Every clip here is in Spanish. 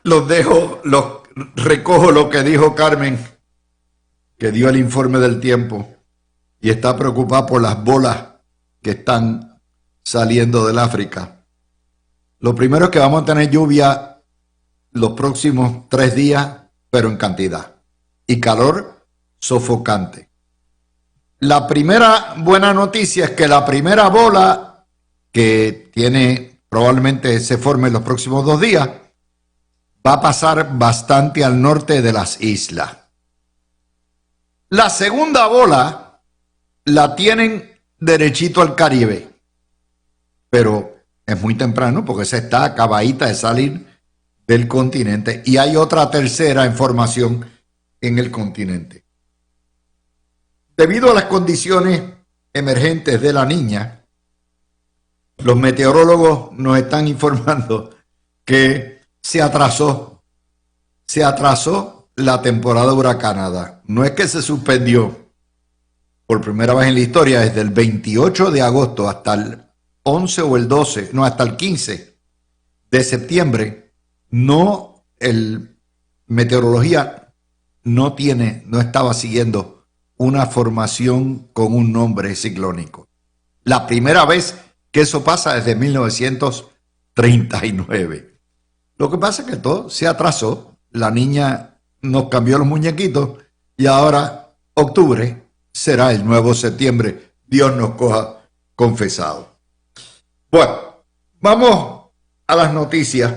los dejo, recojo lo que dijo Carmen, que dio el informe del tiempo y está preocupada por las bolas que están saliendo del África. Lo primero es que vamos a tener lluvia los próximos 3 días, pero en cantidad, y calor sofocante. La primera buena noticia es que la primera bola que probablemente se forme en los próximos 2 días, va a pasar bastante al norte de las islas. La segunda bola la tienen derechito al Caribe, pero es muy temprano porque se está acabadita de salir del continente y hay otra tercera en formación en el continente. Debido a las condiciones emergentes de la niña, los meteorólogos nos están informando que se atrasó la temporada huracanada. No es que se suspendió por primera vez en la historia, desde el 28 de agosto hasta el 11 o el 12, no, hasta el 15 de septiembre, meteorología no estaba siguiendo una formación con un nombre ciclónico. La primera vez que eso pasa desde 1939. Lo que pasa es que todo se atrasó, la niña nos cambió los muñequitos y ahora octubre será el nuevo septiembre, Dios nos coja confesado. Bueno, vamos a las noticias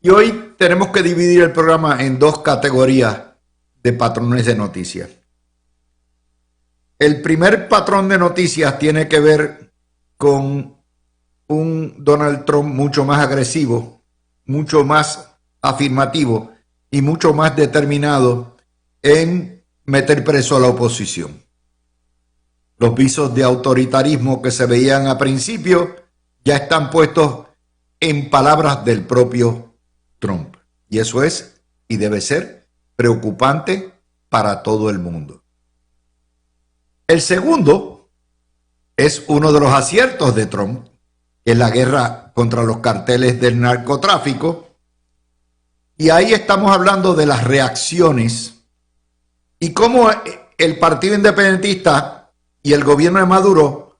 y hoy tenemos que dividir el programa en 2 categorías de patrones de noticias. El primer patrón de noticias tiene que ver con un Donald Trump mucho más agresivo, mucho más afirmativo y mucho más determinado en meter preso a la oposición. Los visos de autoritarismo que se veían a principio ya están puestos en palabras del propio Trump. Y eso es y debe ser preocupante para todo el mundo. El segundo es uno de los aciertos de Trump, que es la guerra contra los carteles del narcotráfico. Y ahí estamos hablando de las reacciones y cómo el Partido Independentista y el gobierno de Maduro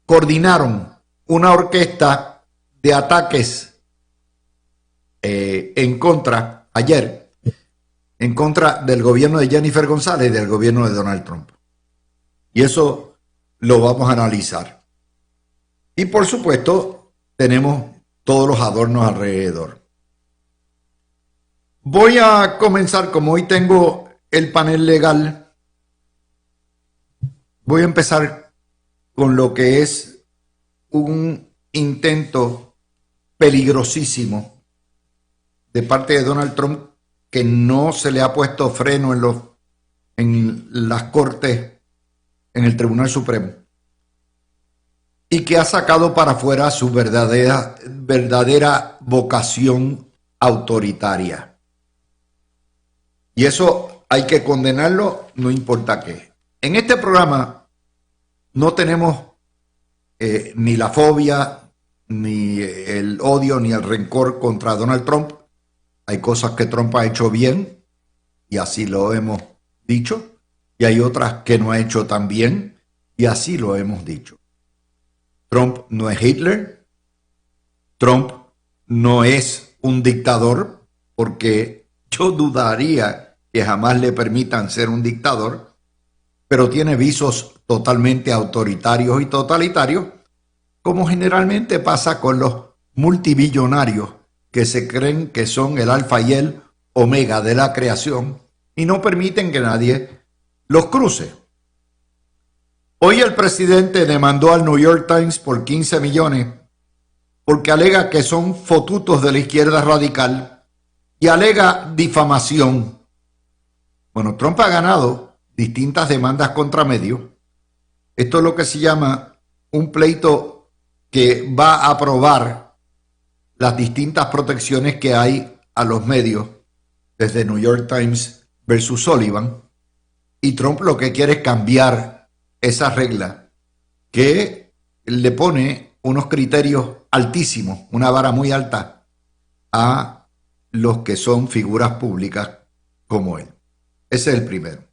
coordinaron una orquesta de ataques ayer, en contra del gobierno de Jennifer González y del gobierno de Donald Trump. Y eso lo vamos a analizar. Y por supuesto, tenemos todos los adornos alrededor. Voy a comenzar, como hoy tengo el panel legal, voy a empezar con lo que es un intento peligrosísimo de parte de Donald Trump, que no se le ha puesto freno en las cortes, en el Tribunal Supremo, y que ha sacado para afuera su verdadera vocación autoritaria. Y eso hay que condenarlo, no importa qué. En este programa no tenemos ni la fobia, ni el odio, ni el rencor contra Donald Trump. Hay cosas que Trump ha hecho bien, y así lo hemos dicho, y hay otras que no ha hecho tan bien, y así lo hemos dicho. Trump no es Hitler, Trump no es un dictador, porque yo dudaría que jamás le permitan ser un dictador, pero tiene visos totalmente autoritarios y totalitarios, como generalmente pasa con los multimillonarios que se creen que son el alfa y el omega de la creación y no permiten que nadie los cruce. Hoy el presidente demandó al New York Times por 15 millones porque alega que son fotutos de la izquierda radical y alega difamación. Bueno, Trump ha ganado distintas demandas contra medios. Esto es lo que se llama un pleito que va a probar las distintas protecciones que hay a los medios, desde New York Times versus Sullivan. Y Trump lo que quiere es cambiar esa regla que le pone unos criterios altísimos, una vara muy alta a los que son figuras públicas como él. Ese es el primero.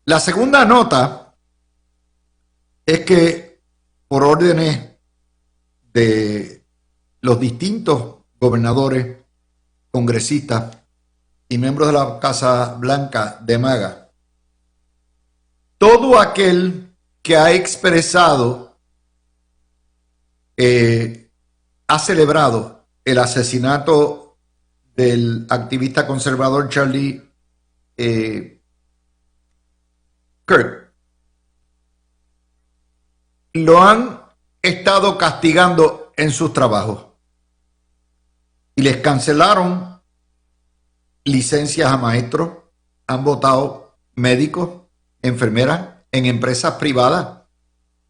La segunda nota es que por órdenes de los distintos gobernadores, congresistas y miembros de la Casa Blanca de MAGA, todo aquel que ha expresado, ha celebrado el asesinato del activista conservador Charlie Kirk, lo han estado castigando en sus trabajos y les cancelaron licencias a maestros, han votado médicos, enfermeras en empresas privadas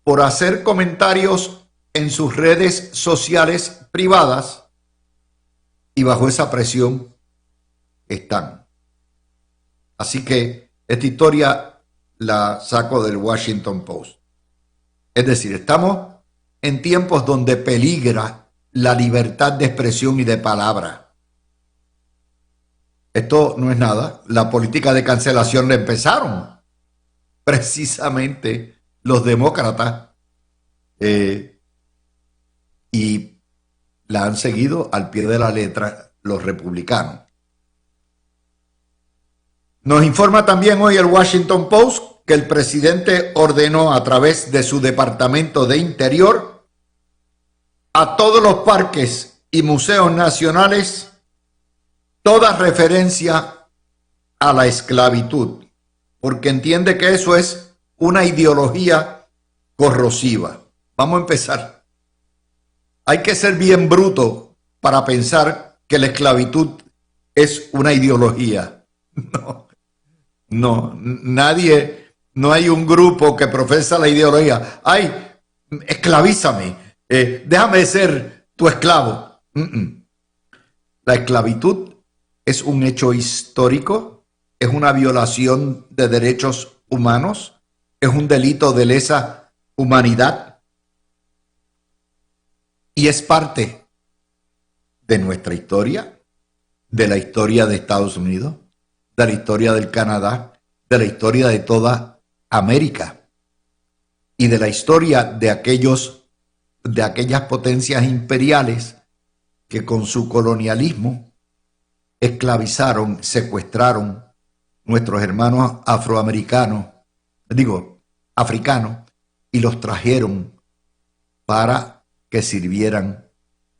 por hacer comentarios en sus redes sociales privadas, y bajo esa presión están. Así que esta historia la saco del Washington Post. Es decir, estamos en tiempos donde peligra la libertad de expresión y de palabra. Esto no es nada. La política de cancelación la empezaron precisamente los demócratas y la han seguido al pie de la letra los republicanos. Nos informa también hoy el Washington Post que el presidente ordenó a través de su Departamento de Interior a todos los parques y museos nacionales toda referencia a la esclavitud, porque entiende que eso es una ideología corrosiva. Vamos a empezar. Hay que ser bien bruto para pensar que la esclavitud es una ideología. No, nadie, no hay un grupo que profesa la ideología. Ay, esclavízame, déjame ser tu esclavo. La esclavitud es un hecho histórico, es una violación de derechos humanos, es un delito de lesa humanidad y es parte de nuestra historia, de la historia de Estados Unidos, de la historia del Canadá, de la historia de toda América y de la historia de aquellas potencias imperiales que con su colonialismo esclavizaron, secuestraron nuestros hermanos afroamericanos, africanos, y los trajeron para que sirvieran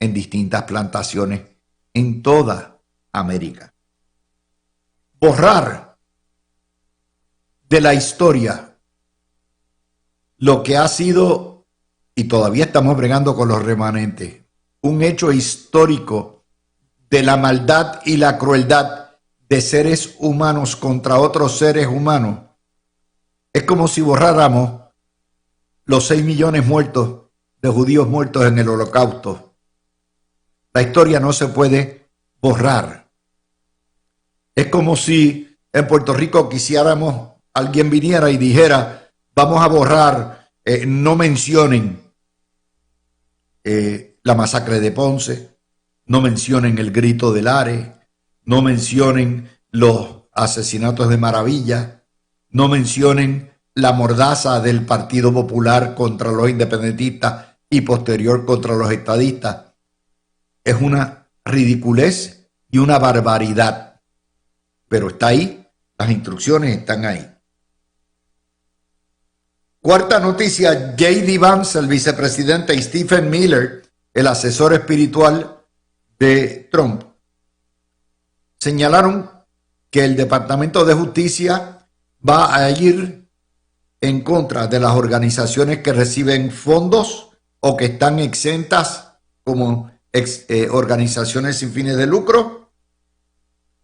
en distintas plantaciones en toda América. Borrar de la historia lo que ha sido, y todavía estamos bregando con los remanentes, un hecho histórico de la maldad y la crueldad de seres humanos contra otros seres humanos, es como si borráramos los 6 millones muertos de judíos muertos en el Holocausto. La historia no se puede borrar. Es como si en Puerto Rico quisiéramos, alguien viniera y dijera, vamos a borrar, no mencionen la masacre de Ponce, no mencionen el grito del Lares, no mencionen los asesinatos de Maravilla, no mencionen la mordaza del Partido Popular contra los independentistas y posterior contra los estadistas. Es una ridiculez y una barbaridad, pero está ahí, las instrucciones están ahí. Cuarta noticia, J.D. Vance, el vicepresidente, y Stephen Miller, el asesor espiritual de Trump, señalaron que el Departamento de Justicia va a ir en contra de las organizaciones que reciben fondos o que están exentas como organizaciones sin fines de lucro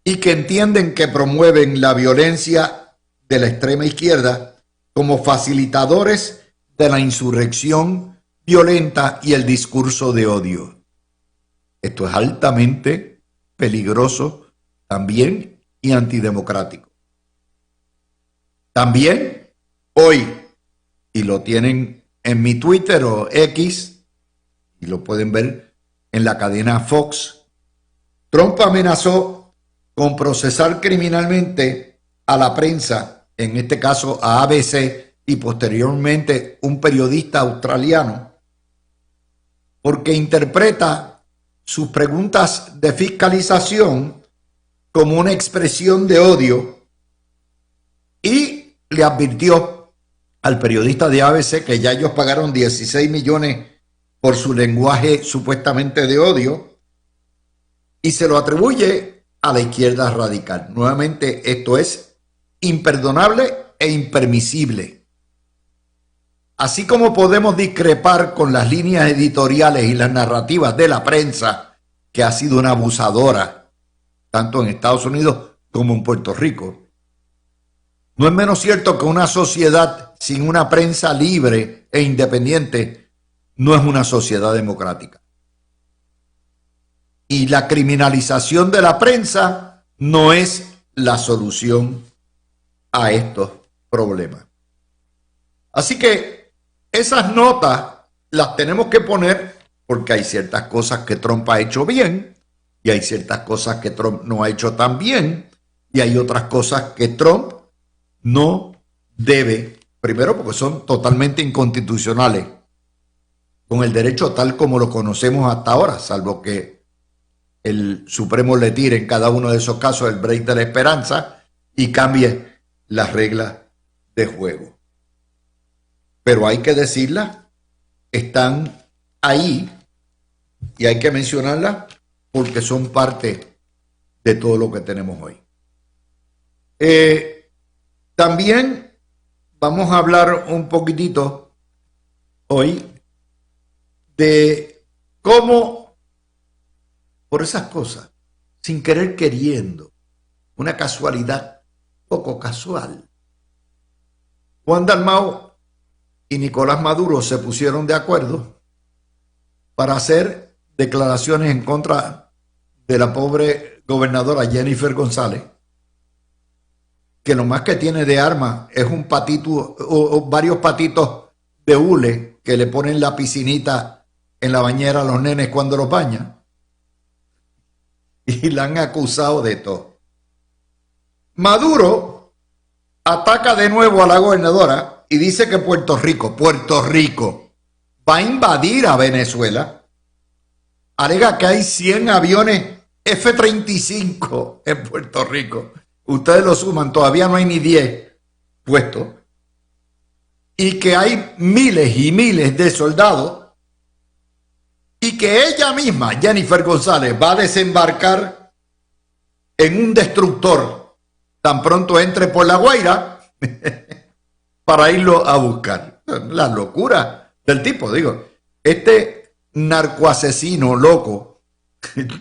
y que entienden que promueven la violencia de la extrema izquierda como facilitadores de la insurrección violenta y el discurso de odio. Esto es altamente peligroso también y antidemocrático. También hoy, y lo tienen en mi Twitter o X, y lo pueden ver en la cadena Fox Trump amenazó con procesar criminalmente a la prensa, en este caso a ABC y posteriormente un periodista australiano, porque interpreta sus preguntas de fiscalización como una expresión de odio y le advirtió al periodista de ABC que ya ellos pagaron 16 millones por su lenguaje supuestamente de odio y se lo atribuye a la izquierda radical. Nuevamente, esto es imperdonable e impermisible. Así como podemos discrepar con las líneas editoriales y las narrativas de la prensa, que ha sido una abusadora, tanto en Estados Unidos como en Puerto Rico, no es menos cierto que una sociedad sin una prensa libre e independiente no es una sociedad democrática. Y la criminalización de la prensa no es la solución a estos problemas. Así que esas notas las tenemos que poner porque hay ciertas cosas que Trump ha hecho bien y hay ciertas cosas que Trump no ha hecho tan bien y hay otras cosas que Trump no debe, primero porque son totalmente inconstitucionales con el derecho tal como lo conocemos hasta ahora, salvo que el Supremo le tire en cada uno de esos casos el break de la esperanza y cambie las reglas de juego. Pero hay que decirlas, están ahí y hay que mencionarlas porque son parte de todo lo que tenemos hoy. También vamos a hablar un poquitito hoy de cómo, por esas cosas, sin querer queriendo, una casualidad poco casual, Juan Dalmau y Nicolás Maduro se pusieron de acuerdo para hacer declaraciones en contra de la pobre gobernadora Jennifer González, que lo más que tiene de arma es un patito o varios patitos de hule que le ponen la piscinita en la bañera a los nenes cuando los bañan. Y la han acusado de todo. Maduro ataca de nuevo a la gobernadora y dice que Puerto Rico va a invadir a Venezuela. Alega que hay 100 aviones F-35 en Puerto Rico. Ustedes lo suman, todavía no hay ni 10 puestos. Y que hay miles y miles de soldados. Y que ella misma, Jennifer González, va a desembarcar en un destructor tan pronto entre por La Guaira para irlo a buscar. La locura del tipo, digo. Este narcoasesino loco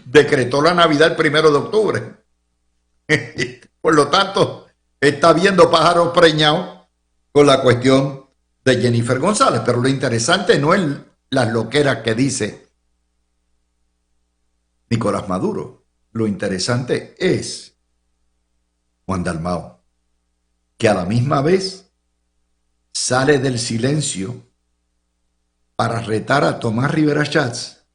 decretó la Navidad el 1 de octubre. Por lo tanto, está viendo pájaros preñados con la cuestión de Jennifer González. Pero lo interesante no es las loqueras que dice Nicolás Maduro. Lo interesante es Juan Dalmau, que a la misma vez sale del silencio para retar a Tomás Rivera Schatz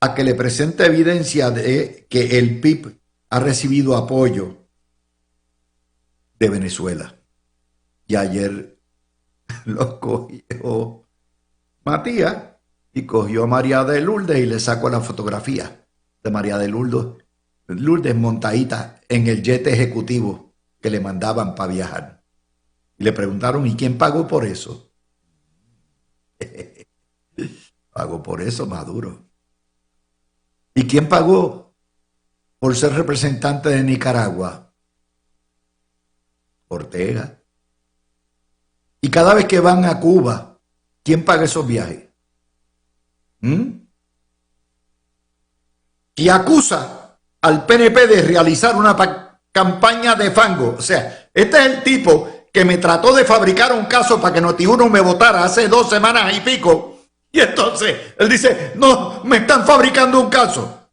a que le presente evidencia de que el PIB ha recibido apoyo de Venezuela. Y ayer lo cogió Matías y cogió a María de Lourdes y le sacó la fotografía de María de Lourdes montadita en el jet ejecutivo que le mandaban para viajar. Y le preguntaron, ¿y quién pagó por eso? Pagó por eso Maduro. ¿Y quién pagó por ser representante de Nicaragua? Ortega. Y cada vez que van a Cuba, ¿quién paga esos viajes? Y acusa al PNP de realizar una campaña de fango. O sea, este es el tipo que me trató de fabricar un caso para que Noti1 me votara hace 2 semanas y pico. Y entonces él dice, no, me están fabricando un caso.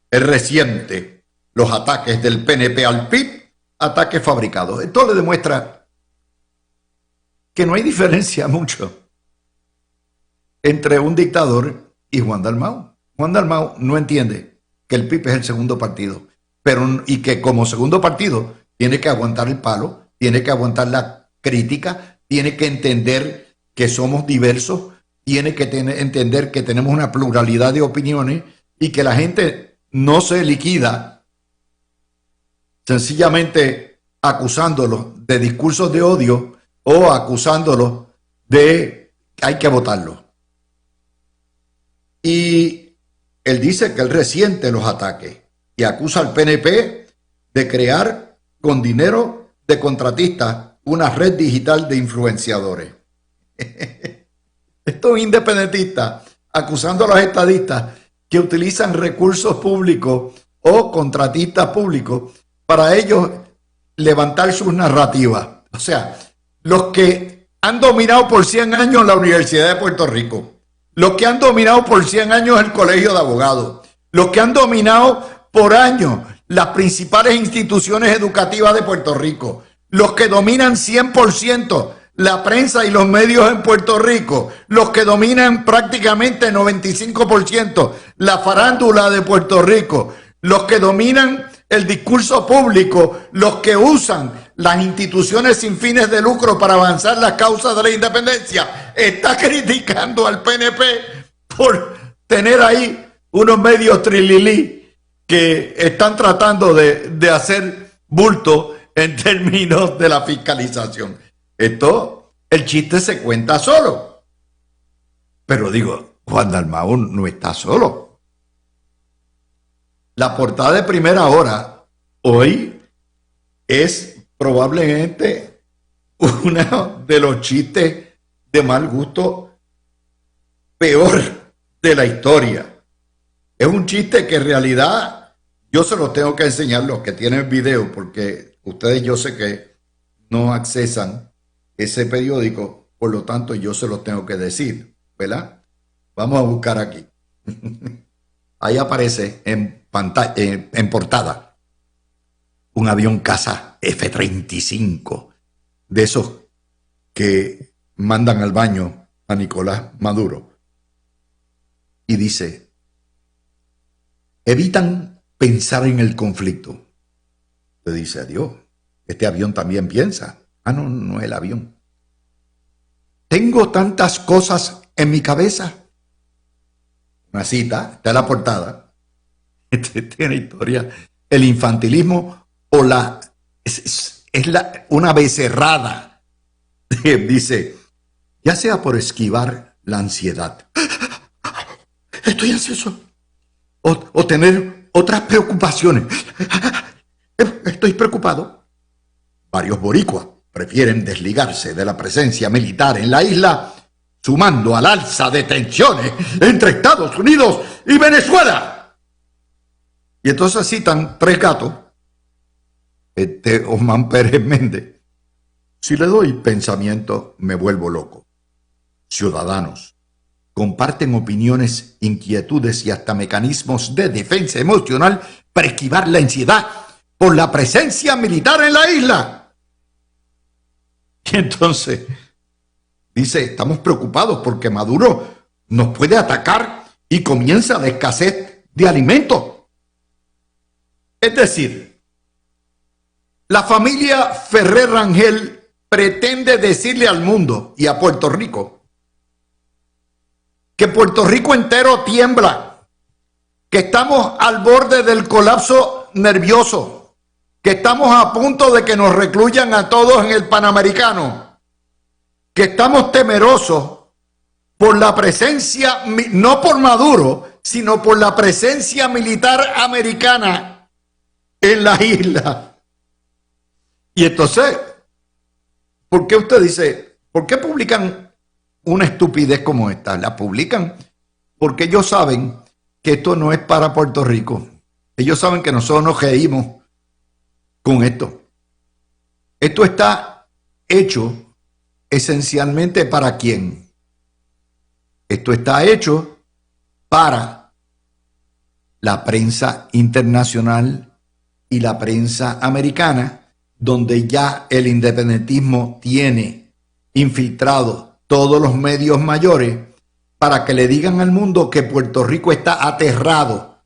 Es reciente los ataques del PNP al PIB, ataques fabricados. Esto le demuestra que no hay diferencia mucho entre un dictador y Juan Dalmau. Juan Dalmau no entiende que el PIB es el segundo partido, y que como segundo partido tiene que aguantar el palo, tiene que aguantar la crítica, tiene que entender que somos diversos, tiene que entender que tenemos una pluralidad de opiniones y que la gente no se liquida sencillamente acusándolos de discursos de odio o acusándolos de que hay que votarlo. Y él dice que él resiente los ataques y acusa al PNP de crear con dinero de contratistas una red digital de influenciadores. Estos independentistas acusando a los estadistas que utilizan recursos públicos o contratistas públicos para ellos levantar sus narrativas. O sea, los que han dominado por 100 años la Universidad de Puerto Rico, los que han dominado por 100 años el Colegio de Abogados, los que han dominado por años las principales instituciones educativas de Puerto Rico, los que dominan 100% la prensa y los medios en Puerto Rico, los que dominan prácticamente 95% la farándula de Puerto Rico, los que dominan el discurso público, los que usan las instituciones sin fines de lucro para avanzar las causas de la independencia, está criticando al PNP por tener ahí unos medios trililí que están tratando de hacer bulto en términos de la fiscalización. El chiste se cuenta solo. Pero digo, Juan Dalmau no está solo. La portada de Primera Hora hoy es probablemente uno de los chistes de mal gusto peor de la historia. Es un chiste que en realidad yo se los tengo que enseñar los que tienen video, porque ustedes yo sé que no accesan ese periódico, por lo tanto yo se los tengo que decir, ¿verdad? Vamos a buscar aquí. Ahí aparece en pantalla, en portada, un avión caza F-35, de esos que mandan al baño a Nicolás Maduro. Y dice, evitan pensar en el conflicto. Le dice, adiós, este avión también piensa. Ah, no, no es el avión. Tengo tantas cosas en mi cabeza. Una cita, está en la portada. Tiene historia. El infantilismo o una becerrada. Dice, ya sea por esquivar la ansiedad. Estoy ansioso. O tener otras preocupaciones. Estoy preocupado. Varios boricuas prefieren desligarse de la presencia militar en la isla, sumando al alza de tensiones entre Estados Unidos y Venezuela. Y entonces citan tres gatos. Osman Pérez Méndez. Si le doy pensamiento, me vuelvo loco. Ciudadanos comparten opiniones, inquietudes y hasta mecanismos de defensa emocional para esquivar la ansiedad por la presencia militar en la isla. Y entonces dice, estamos preocupados porque Maduro nos puede atacar y comienza la escasez de alimentos. Es decir, la familia Ferrer Rangel pretende decirle al mundo y a Puerto Rico que Puerto Rico entero tiembla, que estamos al borde del colapso nervioso, que estamos a punto de que nos recluyan a todos en el Panamericano, que estamos temerosos por la presencia, no por Maduro, sino por la presencia militar americana en la isla. Y entonces, ¿por qué usted dice, por qué publican una estupidez como esta? La publican porque ellos saben que esto no es para Puerto Rico. Ellos saben que nosotros nos reímos con esto. Esto está hecho esencialmente ¿para quién? Esto está hecho para la prensa internacional y la prensa americana, donde ya el independentismo tiene infiltrado todos los medios mayores para que le digan al mundo que Puerto Rico está aterrado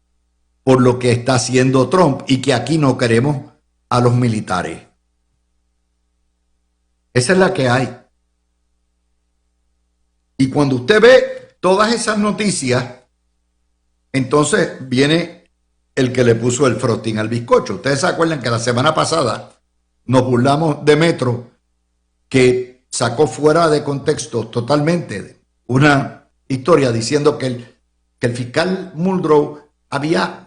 por lo que está haciendo Trump y que aquí no queremos a los militares. Esa es la que hay. Y cuando usted ve todas esas noticias, entonces viene el que le puso el frosting al bizcocho. Ustedes se acuerdan que la semana pasada nos burlamos de Metro, que sacó fuera de contexto totalmente una historia diciendo que el fiscal Muldrow había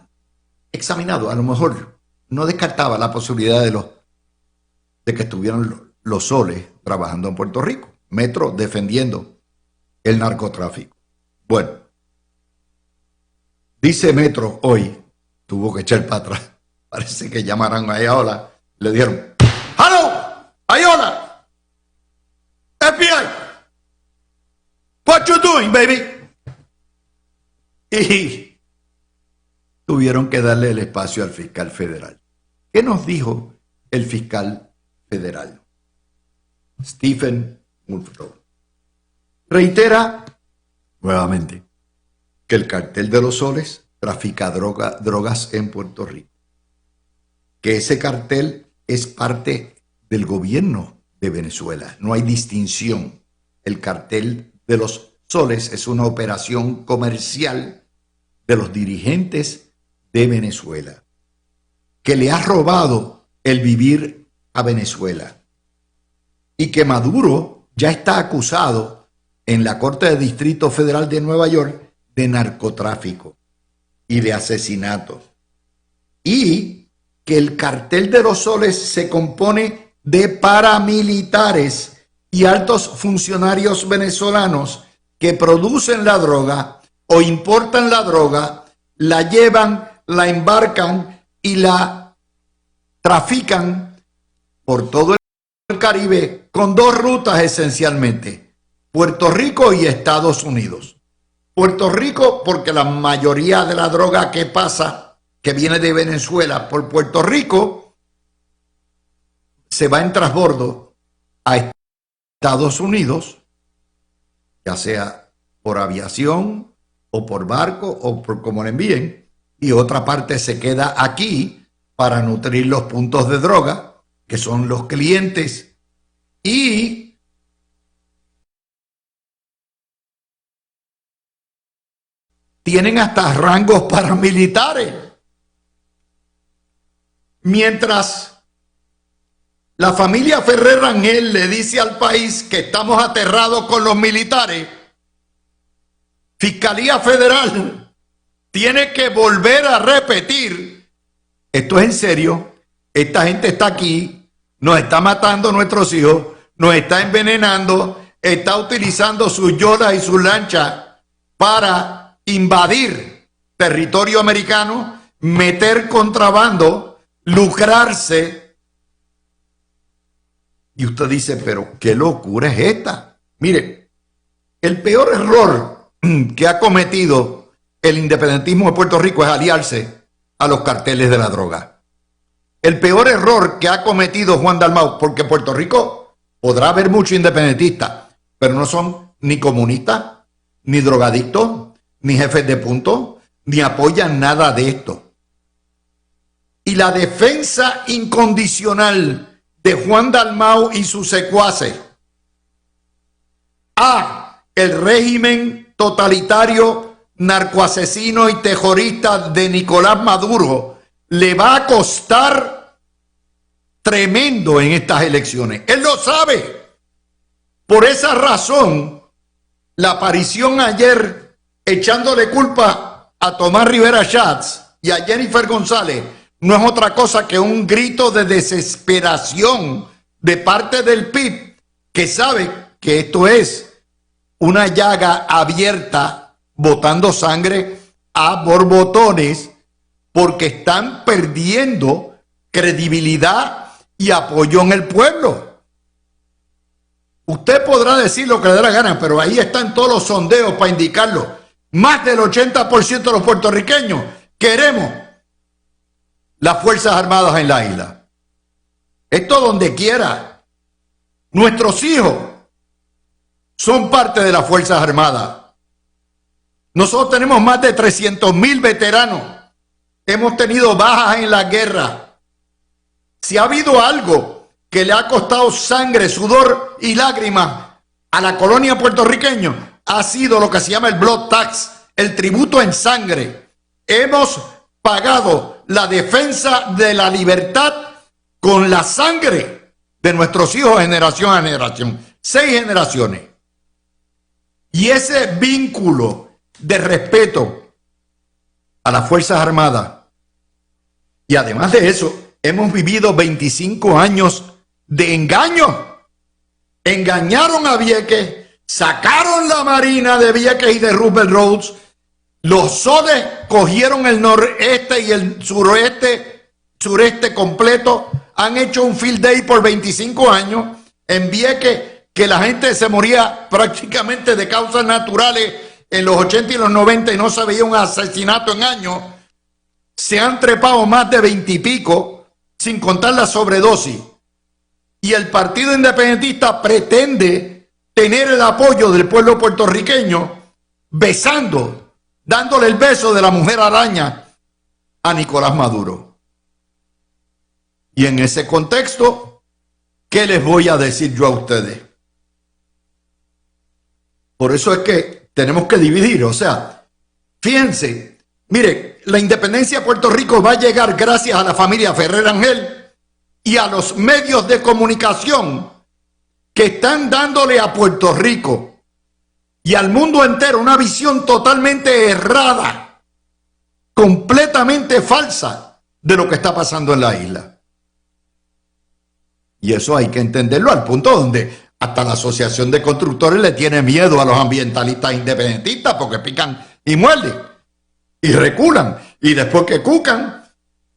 examinado, a lo mejor no descartaba la posibilidad de que estuvieran los soles trabajando en Puerto Rico. Metro defendiendo el narcotráfico. Bueno, dice Metro hoy, tuvo que echar para atrás. Parece que llamaron a Ayola, le dieron, ¡Hello! ¡Ayola! FBI! What you doing, baby? Y tuvieron que darle el espacio al fiscal federal. ¿Qué nos dijo el fiscal federal? Stephen Muldrow reitera nuevamente que el cartel de los soles trafica drogas en Puerto Rico, que ese cartel es parte del gobierno de Venezuela, no hay distinción. El cartel de los soles es una operación comercial de los dirigentes de Venezuela, que le ha robado el vivir a Venezuela, y que Maduro ya está acusado en la Corte de Distrito Federal de Nueva York de narcotráfico y de asesinato, y que el cartel de los soles se compone de paramilitares y altos funcionarios venezolanos que producen la droga o importan la droga, la llevan, la embarcan y la trafican por todo el Caribe con dos rutas esencialmente, Puerto Rico y Estados Unidos. Puerto Rico porque la mayoría de la droga que pasa, que viene de Venezuela por Puerto Rico, se va en transbordo a Estados Unidos, ya sea por aviación o por barco o por como le envíen, y otra parte se queda aquí para nutrir los puntos de droga, que son los clientes, y tienen hasta rangos paramilitares. Mientras la familia Ferrer Rangel le dice al país que estamos aterrados con los militares, Fiscalía Federal tiene que volver a repetir, esto es en serio, esta gente está aquí, nos está matando a nuestros hijos, nos está envenenando, está utilizando sus yolas y sus lanchas para invadir territorio americano, meter contrabando, lucrarse. Y usted dice, pero ¿qué locura es esta? Mire, el peor error que ha cometido el independentismo de Puerto Rico es aliarse a los carteles de la droga. El peor error que ha cometido Juan Dalmau, porque Puerto Rico podrá haber muchos independentistas, pero no son ni comunistas, ni drogadictos, ni jefes de punto, ni apoyan nada de esto. Y la defensa incondicional de Juan Dalmau y sus secuaces a el régimen totalitario, narcoasesino y terrorista de Nicolás Maduro le va a costar tremendo en estas elecciones. Él lo sabe. Por esa razón, la aparición ayer echándole culpa a Tomás Rivera Schatz y a Jennifer González no es otra cosa que un grito de desesperación de parte del PIB, que sabe que esto es una llaga abierta botando sangre a borbotones, porque están perdiendo credibilidad y apoyo en el pueblo. Usted podrá decir lo que le dé la gana, pero ahí están todos los sondeos para indicarlo. Más del 80% de los puertorriqueños queremos las Fuerzas Armadas en la isla. Esto donde quiera. Nuestros hijos son parte de las Fuerzas Armadas. Nosotros tenemos más de 300,000 veteranos hemos tenido bajas en la guerra. Si ha habido algo que le ha costado sangre, sudor y lágrimas a la colonia puertorriqueña, ha sido lo que se llama el blood tax, el tributo en sangre. Hemos pagado la defensa de la libertad con la sangre de nuestros hijos generación a generación, 6 generaciones. Y ese vínculo de respeto a las Fuerzas Armadas, y además de eso, hemos vivido 25 años de engaño. Engañaron a Vieques, sacaron la Marina de Vieques y de Roosevelt Roads, los sodes cogieron el noreste y el sureste completo, han hecho un field day por 25 años en Vieques, que la gente se moría prácticamente de causas naturales en los 80 y los 90 y no se veía un asesinato en años. Se han trepado más de 20 y pico, sin contar la sobredosis. Y el Partido Independentista pretende tener el apoyo del pueblo puertorriqueño besando, dándole el beso de la mujer araña a Nicolás Maduro. Y en ese contexto, ¿qué les voy a decir yo a ustedes? Por eso es que tenemos que dividir, o sea, fíjense, mire, la independencia de Puerto Rico va a llegar gracias a la familia Ferrer Ángel y a los medios de comunicación que están dándole a Puerto Rico y al mundo entero una visión totalmente errada, completamente falsa de lo que está pasando en la isla. Y eso hay que entenderlo al punto donde hasta la Asociación de Constructores le tiene miedo a los ambientalistas independentistas porque pican y muerden y reculan, y después que cucan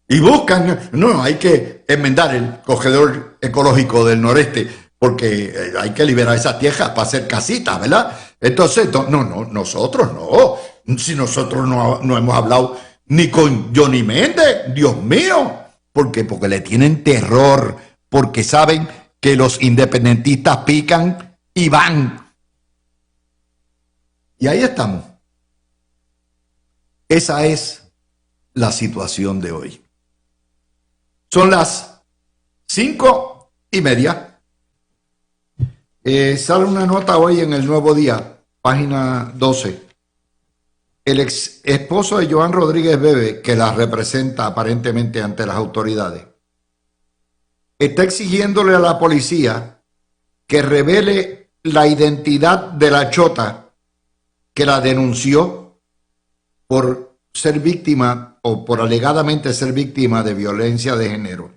y buscan, no, hay que enmendar el corredor ecológico del noreste porque hay que liberar esas tierras para hacer casitas, ¿verdad? Entonces, nosotros no, si nosotros no hemos hablado ni con Johnny Méndez, Dios mío, porque le tienen terror, porque saben que los independentistas pican y van. Y ahí estamos. Esa es la situación de hoy. Son las 5:30. Sale una nota hoy en el Nuevo Día, página 12. El ex esposo de Joan Rodríguez Bebe, que la representa aparentemente ante las autoridades, está exigiéndole a la policía que revele la identidad de la chota que la denunció por ser víctima o por alegadamente ser víctima de violencia de género.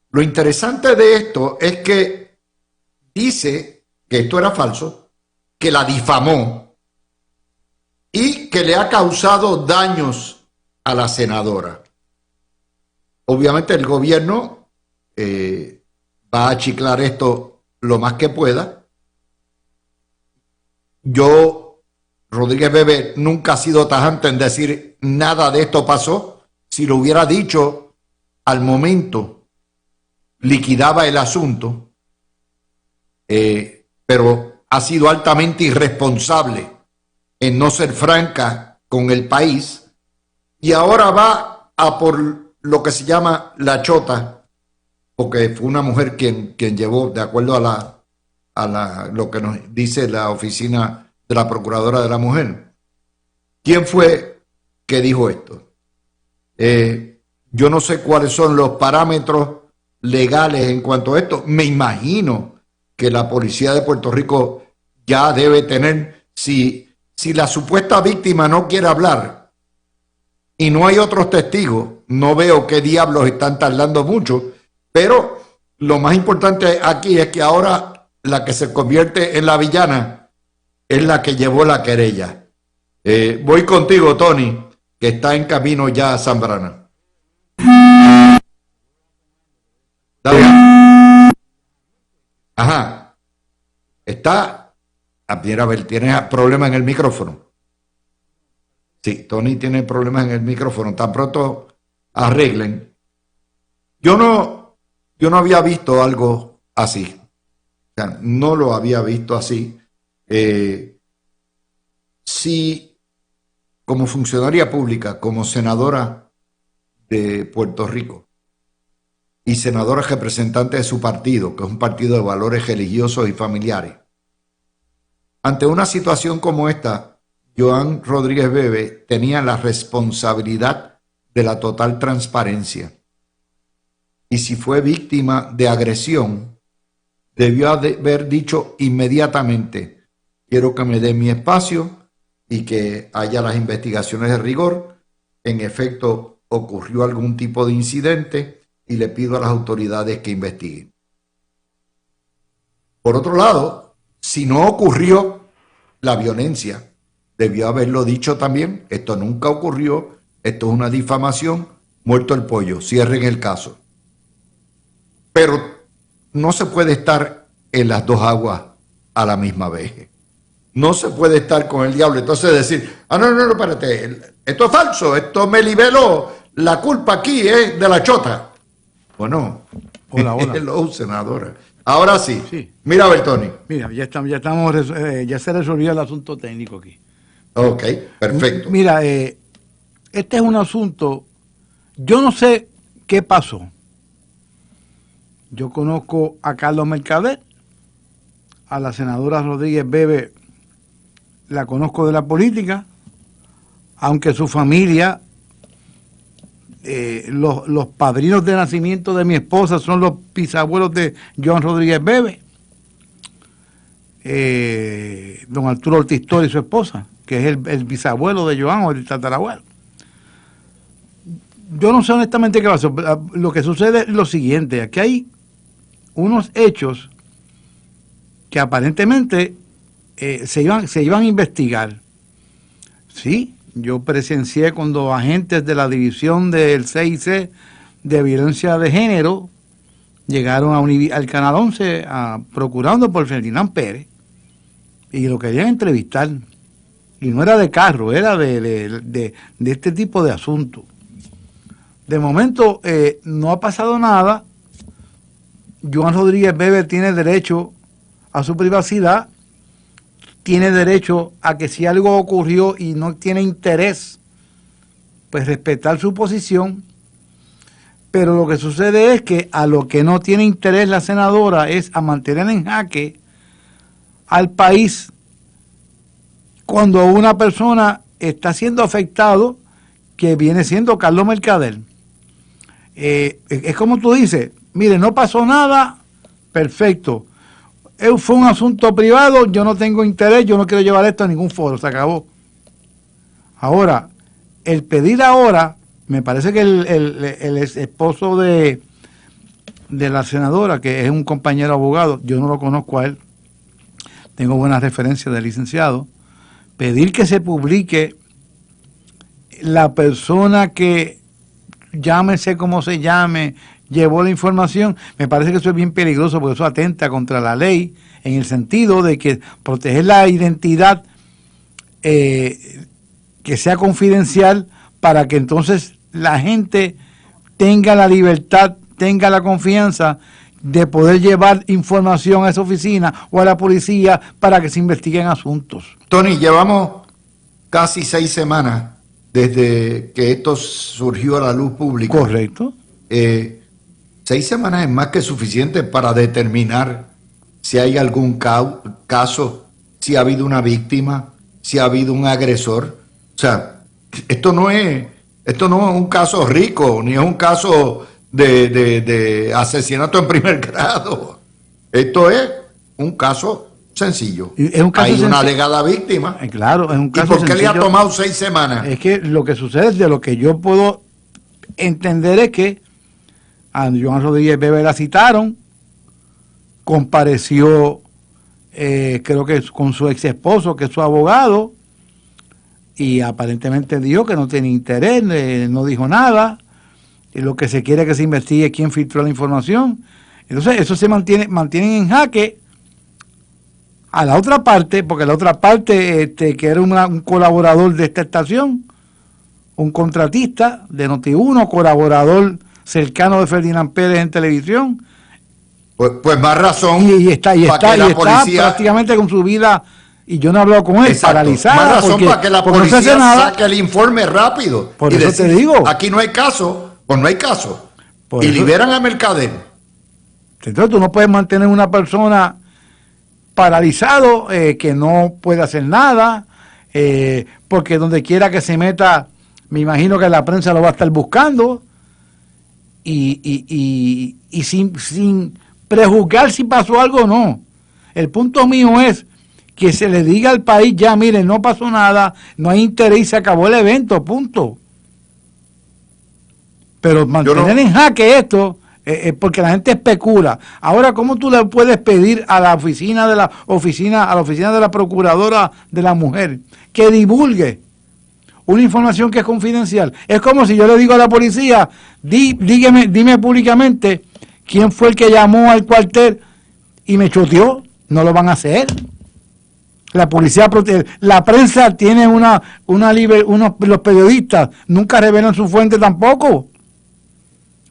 Lo interesante de esto es que dice que esto era falso, que la difamó y que le ha causado daños a la senadora. Obviamente el gobierno va a achiclar esto lo más que pueda. Rodríguez Bebe nunca ha sido tajante en decir nada de esto pasó. Si lo hubiera dicho al momento, liquidaba el asunto, pero ha sido altamente irresponsable en no ser franca con el país y ahora va a por lo que se llama la chota, porque fue una mujer quien llevó, de acuerdo a lo que nos dice la oficina de la Procuradora de la Mujer. ¿Quién fue que dijo esto? Yo no sé cuáles son los parámetros legales en cuanto a esto. Me imagino que la policía de Puerto Rico ya debe tener, si la supuesta víctima no quiere hablar y no hay otros testigos, no veo qué diablos están tardando mucho. Pero lo más importante aquí es que ahora la que se convierte en la villana es la que llevó la querella. Voy contigo, Tony, que está en camino ya a Zambrana. Dale. Ajá. Está. Mira, a ver, ¿tienes problemas en el micrófono? Sí, Tony tiene problemas en el micrófono. Tan pronto arreglen. Yo no había visto algo así. O sea, no lo había visto así. Si como funcionaria pública, como senadora de Puerto Rico y senadora representante de su partido, que es un partido de valores religiosos y familiares. Ante una situación como esta, Joan Rodríguez Bebe tenía la responsabilidad de la total transparencia. Y si fue víctima de agresión, debió haber dicho inmediatamente: quiero que me dé mi espacio y que haya las investigaciones de rigor. En efecto, ocurrió algún tipo de incidente y le pido a las autoridades que investiguen. Por otro lado, si no ocurrió la violencia, debió haberlo dicho también: esto nunca ocurrió, esto es una difamación, muerto el pollo, cierren el caso. Pero no se puede estar en las dos aguas a la misma vez. No se puede estar con el diablo. Entonces decir: no, espérate, esto es falso, esto me libeló, la culpa aquí es de la chota. Bueno, hola. Hello, senadora. Ahora sí. Mira, Bertoni. Mira, ya se resolvió el asunto técnico aquí. Ok, perfecto. Mira, este es un asunto, yo no sé qué pasó. Yo conozco a Carlos Mercader, a la senadora Rodríguez Bebe la conozco de la política, aunque su familia, los padrinos de nacimiento de mi esposa son los bisabuelos de Joan Rodríguez Bebe, don Arturo Ortiz Toro y su esposa, que es el bisabuelo de Joan o el tatarabuelo. Yo no sé honestamente qué pasó. Lo que sucede es lo siguiente: aquí hay unos hechos que aparentemente se iban a investigar. Sí, yo presencié cuando agentes de la división del CIC de violencia de género llegaron al Canal 11 procurando por Ferdinand Pérez y lo querían entrevistar. Y no era de carro, era de este tipo de asuntos. De momento no ha pasado nada. Joan Rodríguez Bebe tiene derecho a su privacidad, tiene derecho a que si algo ocurrió y no tiene interés, pues respetar su posición. Pero lo que sucede es que a lo que no tiene interés la senadora es a mantener en jaque al país cuando una persona está siendo afectado, que viene siendo Carlos Mercader. Es como tú dices: mire, no pasó nada, perfecto. Fue un asunto privado, yo no tengo interés, yo no quiero llevar esto a ningún foro, se acabó. Ahora, el pedir ahora, me parece que el esposo de la senadora, que es un compañero abogado, yo no lo conozco a él, tengo buenas referencias del licenciado, pedir que se publique la persona que, llámese como se llame, llevó la información, me parece que eso es bien peligroso porque eso atenta contra la ley en el sentido de que proteger la identidad que sea confidencial para que entonces la gente tenga la libertad, tenga la confianza de poder llevar información a esa oficina o a la policía para que se investiguen asuntos. Tony, llevamos casi 6 semanas desde que esto surgió a la luz pública. Correcto. 6 semanas es más que suficiente para determinar si hay algún caso, si ha habido una víctima, si ha habido un agresor. O sea, esto no es un caso rico, ni es un caso de asesinato en primer grado. Esto es un caso sencillo. Hay una alegada víctima. Claro, es un caso ¿Y por qué le ha tomado 6 semanas? Es que lo que sucede, de lo que yo puedo entender, es que a Joan Rodríguez Bebe la citaron, compareció, creo que con su ex esposo, que es su abogado, y aparentemente dijo que no tenía interés, no dijo nada, y lo que se quiere es que se investigue quién filtró la información. Entonces eso se mantiene en jaque a la otra parte, porque la otra parte, que era un colaborador de esta estación, un contratista de Noti1, colaborador cercano de Ferdinand Pérez en televisión. Pues más razón. Y está prácticamente con su vida, y yo no he hablado con él, exacto, paralizada. Más razón para que la policía no saque el informe rápido. Por eso decir, te digo. Aquí no hay caso, o no hay caso. Por Y eso, liberan a Mercader. entonces tú no puedes mantener una persona paralizado, que no puede hacer nada, porque donde quiera que se meta, me imagino que la prensa lo va a estar buscando, y sin prejuzgar si pasó algo o no. El punto mío es que se le diga al país, ya miren, no pasó nada, no hay interés y se acabó el evento, punto. Pero mantener en jaque esto, porque la gente especula. Ahora, ¿cómo tú le puedes pedir a la oficina de la procuradora de la mujer que divulgue una información que es confidencial? Es como si yo le digo a la policía, dime públicamente quién fue el que llamó al cuartel y me choteó. No lo van a hacer. La policía, la prensa tiene los periodistas nunca revelan su fuente tampoco,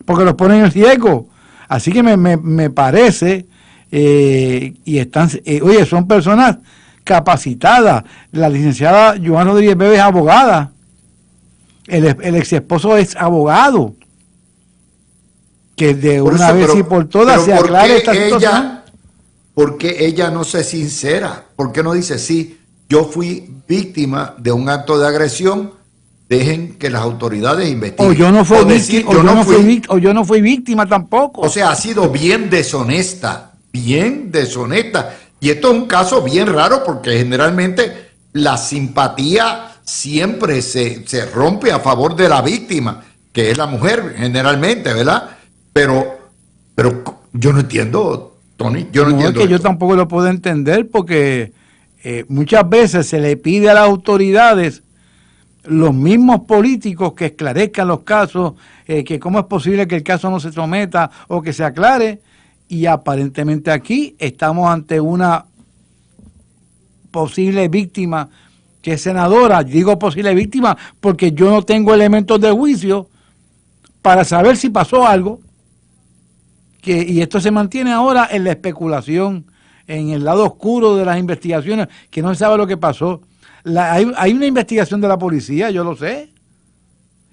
porque los ponen en riesgo. Así que me parece, y están, oye, son personas capacitadas. La licenciada Joan Rodríguez Bebe es abogada, el ex esposo es abogado, que de Por una eso, vez pero- y por todas pero se ¿por aclare qué esta situación. ¿por qué ella no se sincera? ¿Por qué no dice, sí, yo fui víctima de un acto de agresión, dejen que las autoridades investiguen? O yo no fui O decir, víctima, o yo no fui víctima tampoco. O sea, ha sido bien deshonesta. Y esto es un caso bien raro porque generalmente la simpatía siempre se rompe a favor de la víctima, que es la mujer generalmente, ¿verdad? Pero yo no entiendo, Tony, yo no No, es entiendo que yo esto. tampoco lo puedo entender, porque muchas veces se le pide a las autoridades, los mismos políticos, que esclarezcan los casos, que cómo es posible que el caso no se someta o que se aclare, y aparentemente aquí estamos ante una posible víctima que es senadora. Digo posible víctima porque yo no tengo elementos de juicio para saber si pasó algo, y esto se mantiene ahora en la especulación, en el lado oscuro de las investigaciones, que no se sabe lo que pasó. Hay una investigación de la policía, yo lo sé,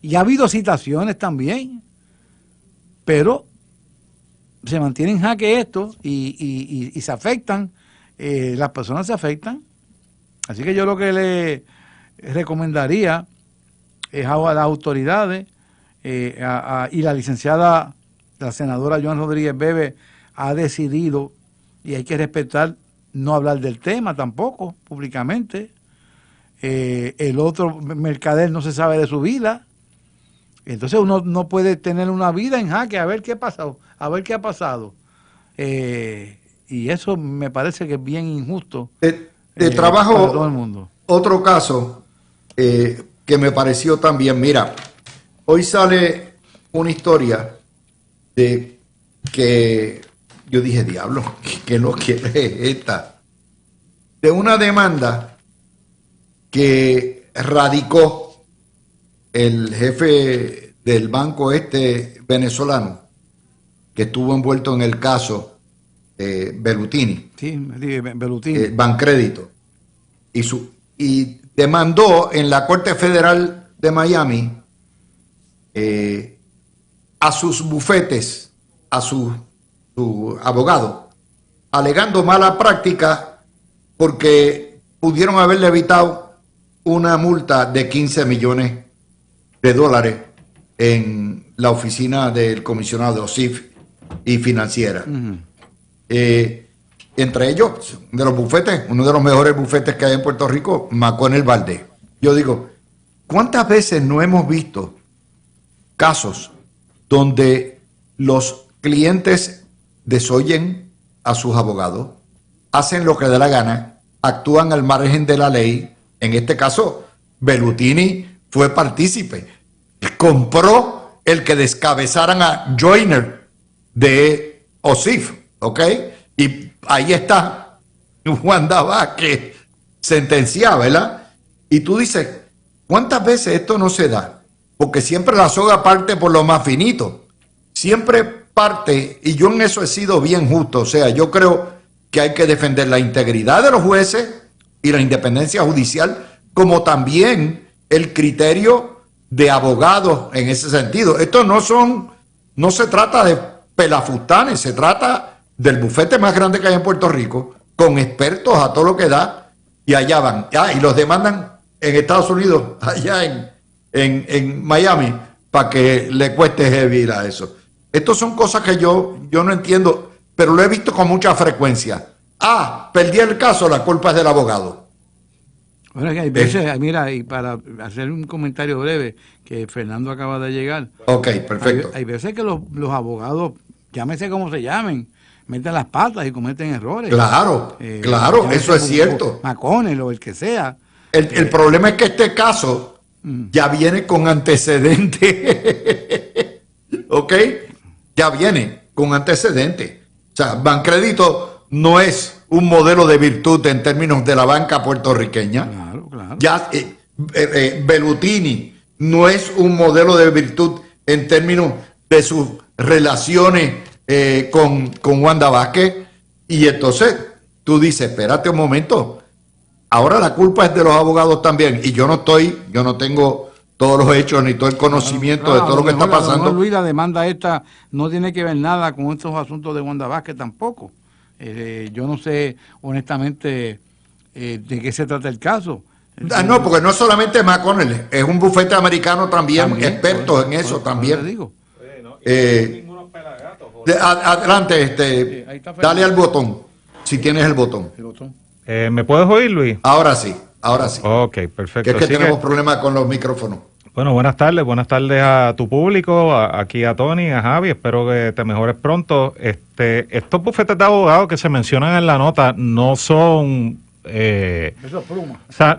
y ha habido citaciones también, pero se mantiene en jaque esto, y se afectan, las personas se afectan. Así que yo lo que le recomendaría es a las autoridades, y la licenciada, la senadora Joan Rodríguez Bebe, ha decidido, y hay que respetar, no hablar del tema tampoco públicamente. El otro Mercader no se sabe de su vida. Entonces uno no puede tener una vida en jaque, a ver qué ha pasado, y eso me parece que es bien injusto, Te para todo el trabajo mundo. otro caso que me pareció también. Mira, hoy sale una historia de que yo dije, diablo, ¿qué lo quiere esta? De una demanda que radicó el jefe del banco venezolano, que estuvo envuelto en el caso Bellutini, Sí, Bellutini. Bancrédito, y demandó en la Corte Federal de Miami a sus bufetes, a su abogado, alegando mala práctica porque pudieron haberle evitado una multa de 15 millones de dólares en la oficina del comisionado de OSIF y financiera. Entre ellos, de los bufetes, uno de los mejores bufetes que hay en Puerto Rico, Maconel Valdés. Yo digo, ¿cuántas veces no hemos visto casos donde los clientes desoyen a sus abogados, hacen lo que dé la gana, actúan al margen de la ley? En este caso, Bellutini fue partícipe. Compró el que descabezaran a Joyner de OSIF, ¿ok? Y ahí está Wanda Vázquez sentenciada, ¿verdad? Y tú dices, ¿cuántas veces esto no se da? Porque siempre la soga parte por lo más finito. Siempre parte, y yo en eso he sido bien justo. O sea, yo creo que hay que defender la integridad de los jueces y la independencia judicial, como también el criterio de abogados en ese sentido. Esto no se trata de pelafustanes, se trata del bufete más grande que hay en Puerto Rico, con expertos a todo lo que da, y allá van. Y los demandan en Estados Unidos, allá en Miami, para que le cueste heavy a eso. Estas son cosas que yo no entiendo, pero lo he visto con mucha frecuencia. Perdí el caso, la culpa es del abogado. Bueno, que hay veces, mira, y para hacer un comentario breve, que Fernando acaba de llegar. Ok, perfecto. Hay veces que los abogados, llámese como se llamen, meten las patas y cometen errores. Claro, claro, eso es cierto. McConnell o el que sea. El problema es que este caso ya viene con antecedentes. ¿Ok? Ya viene con antecedentes. O sea, Bancrédito no es un modelo de virtud en términos de la banca puertorriqueña. Claro, claro. Ya Bellutini no es un modelo de virtud en términos de sus relaciones con Wanda Vázquez. Y entonces tú dices, espérate un momento, ahora la culpa es de los abogados también. Y yo no tengo todos los hechos ni todo el conocimiento de todo lo que está pasando. Luis, la demanda esta no tiene que ver nada con estos asuntos de Wanda Vázquez tampoco. Yo no sé honestamente de qué se trata el caso. No, porque no solamente McConnell, es un bufete americano también experto en eso también. Digo. Adelante, dale al botón, si tienes el botón. ¿Me puedes oír, Luis? Ahora sí. Ok, perfecto. Que tenemos problemas con los micrófonos. Bueno, buenas tardes a tu público, aquí a Tony, a Javi, espero que te mejores pronto. Estos bufetes de abogados que se mencionan en la nota no son... o sea,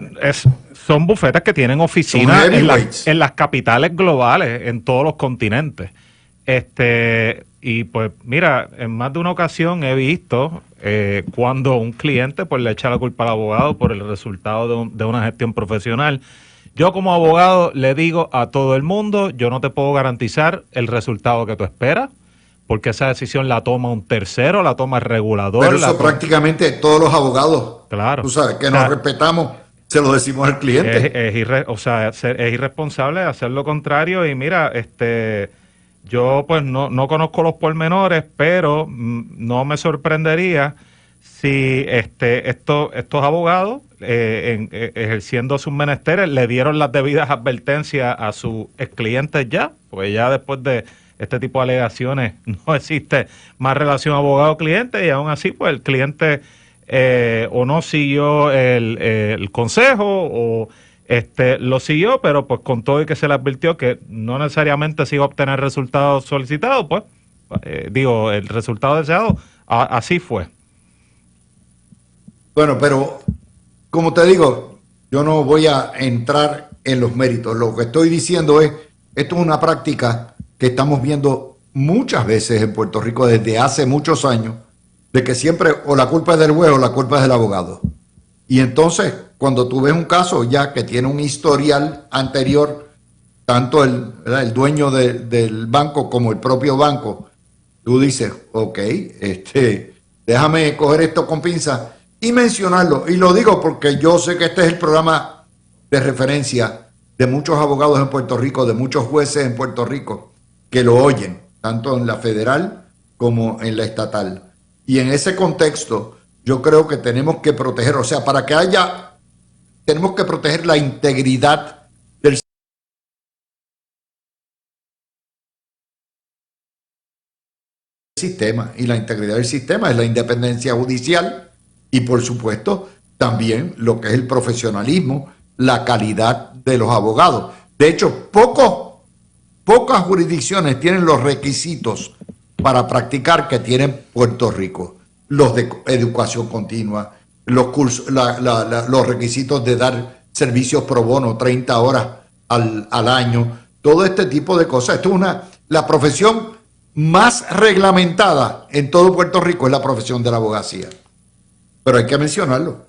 son bufetes que tienen oficinas en las capitales globales, en todos los continentes. Y pues mira, en más de una ocasión he visto cuando un cliente pues le echa la culpa al abogado por el resultado de una gestión profesional. Yo como abogado le digo a todo el mundo, yo no te puedo garantizar el resultado que tú esperas, porque esa decisión la toma un tercero, la toma el regulador. Pero eso prácticamente todos los abogados, claro, tú sabes, que nos respetamos, se lo decimos al cliente. Es irresponsable hacer lo contrario. Y mira, yo pues no conozco los pormenores, pero no me sorprendería si estos abogados, ejerciendo sus menesteres, le dieron las debidas advertencias a sus clientes ya, porque ya después de este tipo de alegaciones no existe más relación abogado-cliente, y aún así pues el cliente o no siguió el consejo o lo siguió, pero pues con todo y que se le advirtió que no necesariamente se iba a obtener el resultado solicitado, pues el resultado deseado, así fue. Bueno, pero como te digo, yo no voy a entrar en los méritos. Lo que estoy diciendo es, esto es una práctica que estamos viendo muchas veces en Puerto Rico desde hace muchos años, de que siempre o la culpa es del juez o la culpa es del abogado. Y entonces, cuando tú ves un caso ya que tiene un historial anterior, tanto el dueño del banco como el propio banco, tú dices, ok, déjame coger esto con pinzas y mencionarlo. Y lo digo porque yo sé que este es el programa de referencia de muchos abogados en Puerto Rico, de muchos jueces en Puerto Rico, que lo oyen, tanto en la federal como en la estatal. Y en ese contexto, yo creo que tenemos que proteger, o sea, tenemos que proteger la integridad del sistema. Y la integridad del sistema es la independencia judicial y, por supuesto, también lo que es el profesionalismo, la calidad de los abogados. De hecho, pocas jurisdicciones tienen los requisitos para practicar que tiene Puerto Rico. Los de educación continua, los cursos, los requisitos de dar servicios pro bono, 30 horas al año, todo este tipo de cosas. Esto es la profesión más reglamentada en todo Puerto Rico, es la profesión de la abogacía. Pero hay que mencionarlo.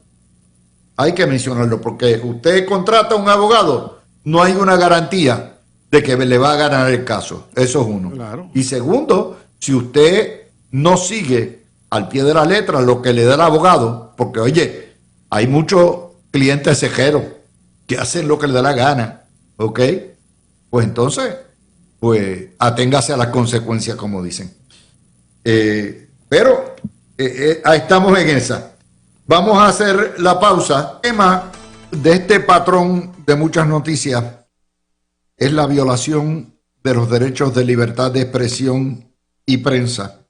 Hay que mencionarlo porque usted contrata a un abogado, no hay una garantía de que le va a ganar el caso. Eso es uno. Claro. Y segundo, si usted no sigue al pie de la letra lo que le da el abogado, porque oye, hay muchos clientes cejeros que hacen lo que le da la gana, ¿ok? pues entonces, pues aténgase a las consecuencias, como dicen. Pero estamos en esa. Vamos a hacer la pausa. El tema de este patrón de muchas noticias es la violación de los derechos de libertad de expresión y prensa,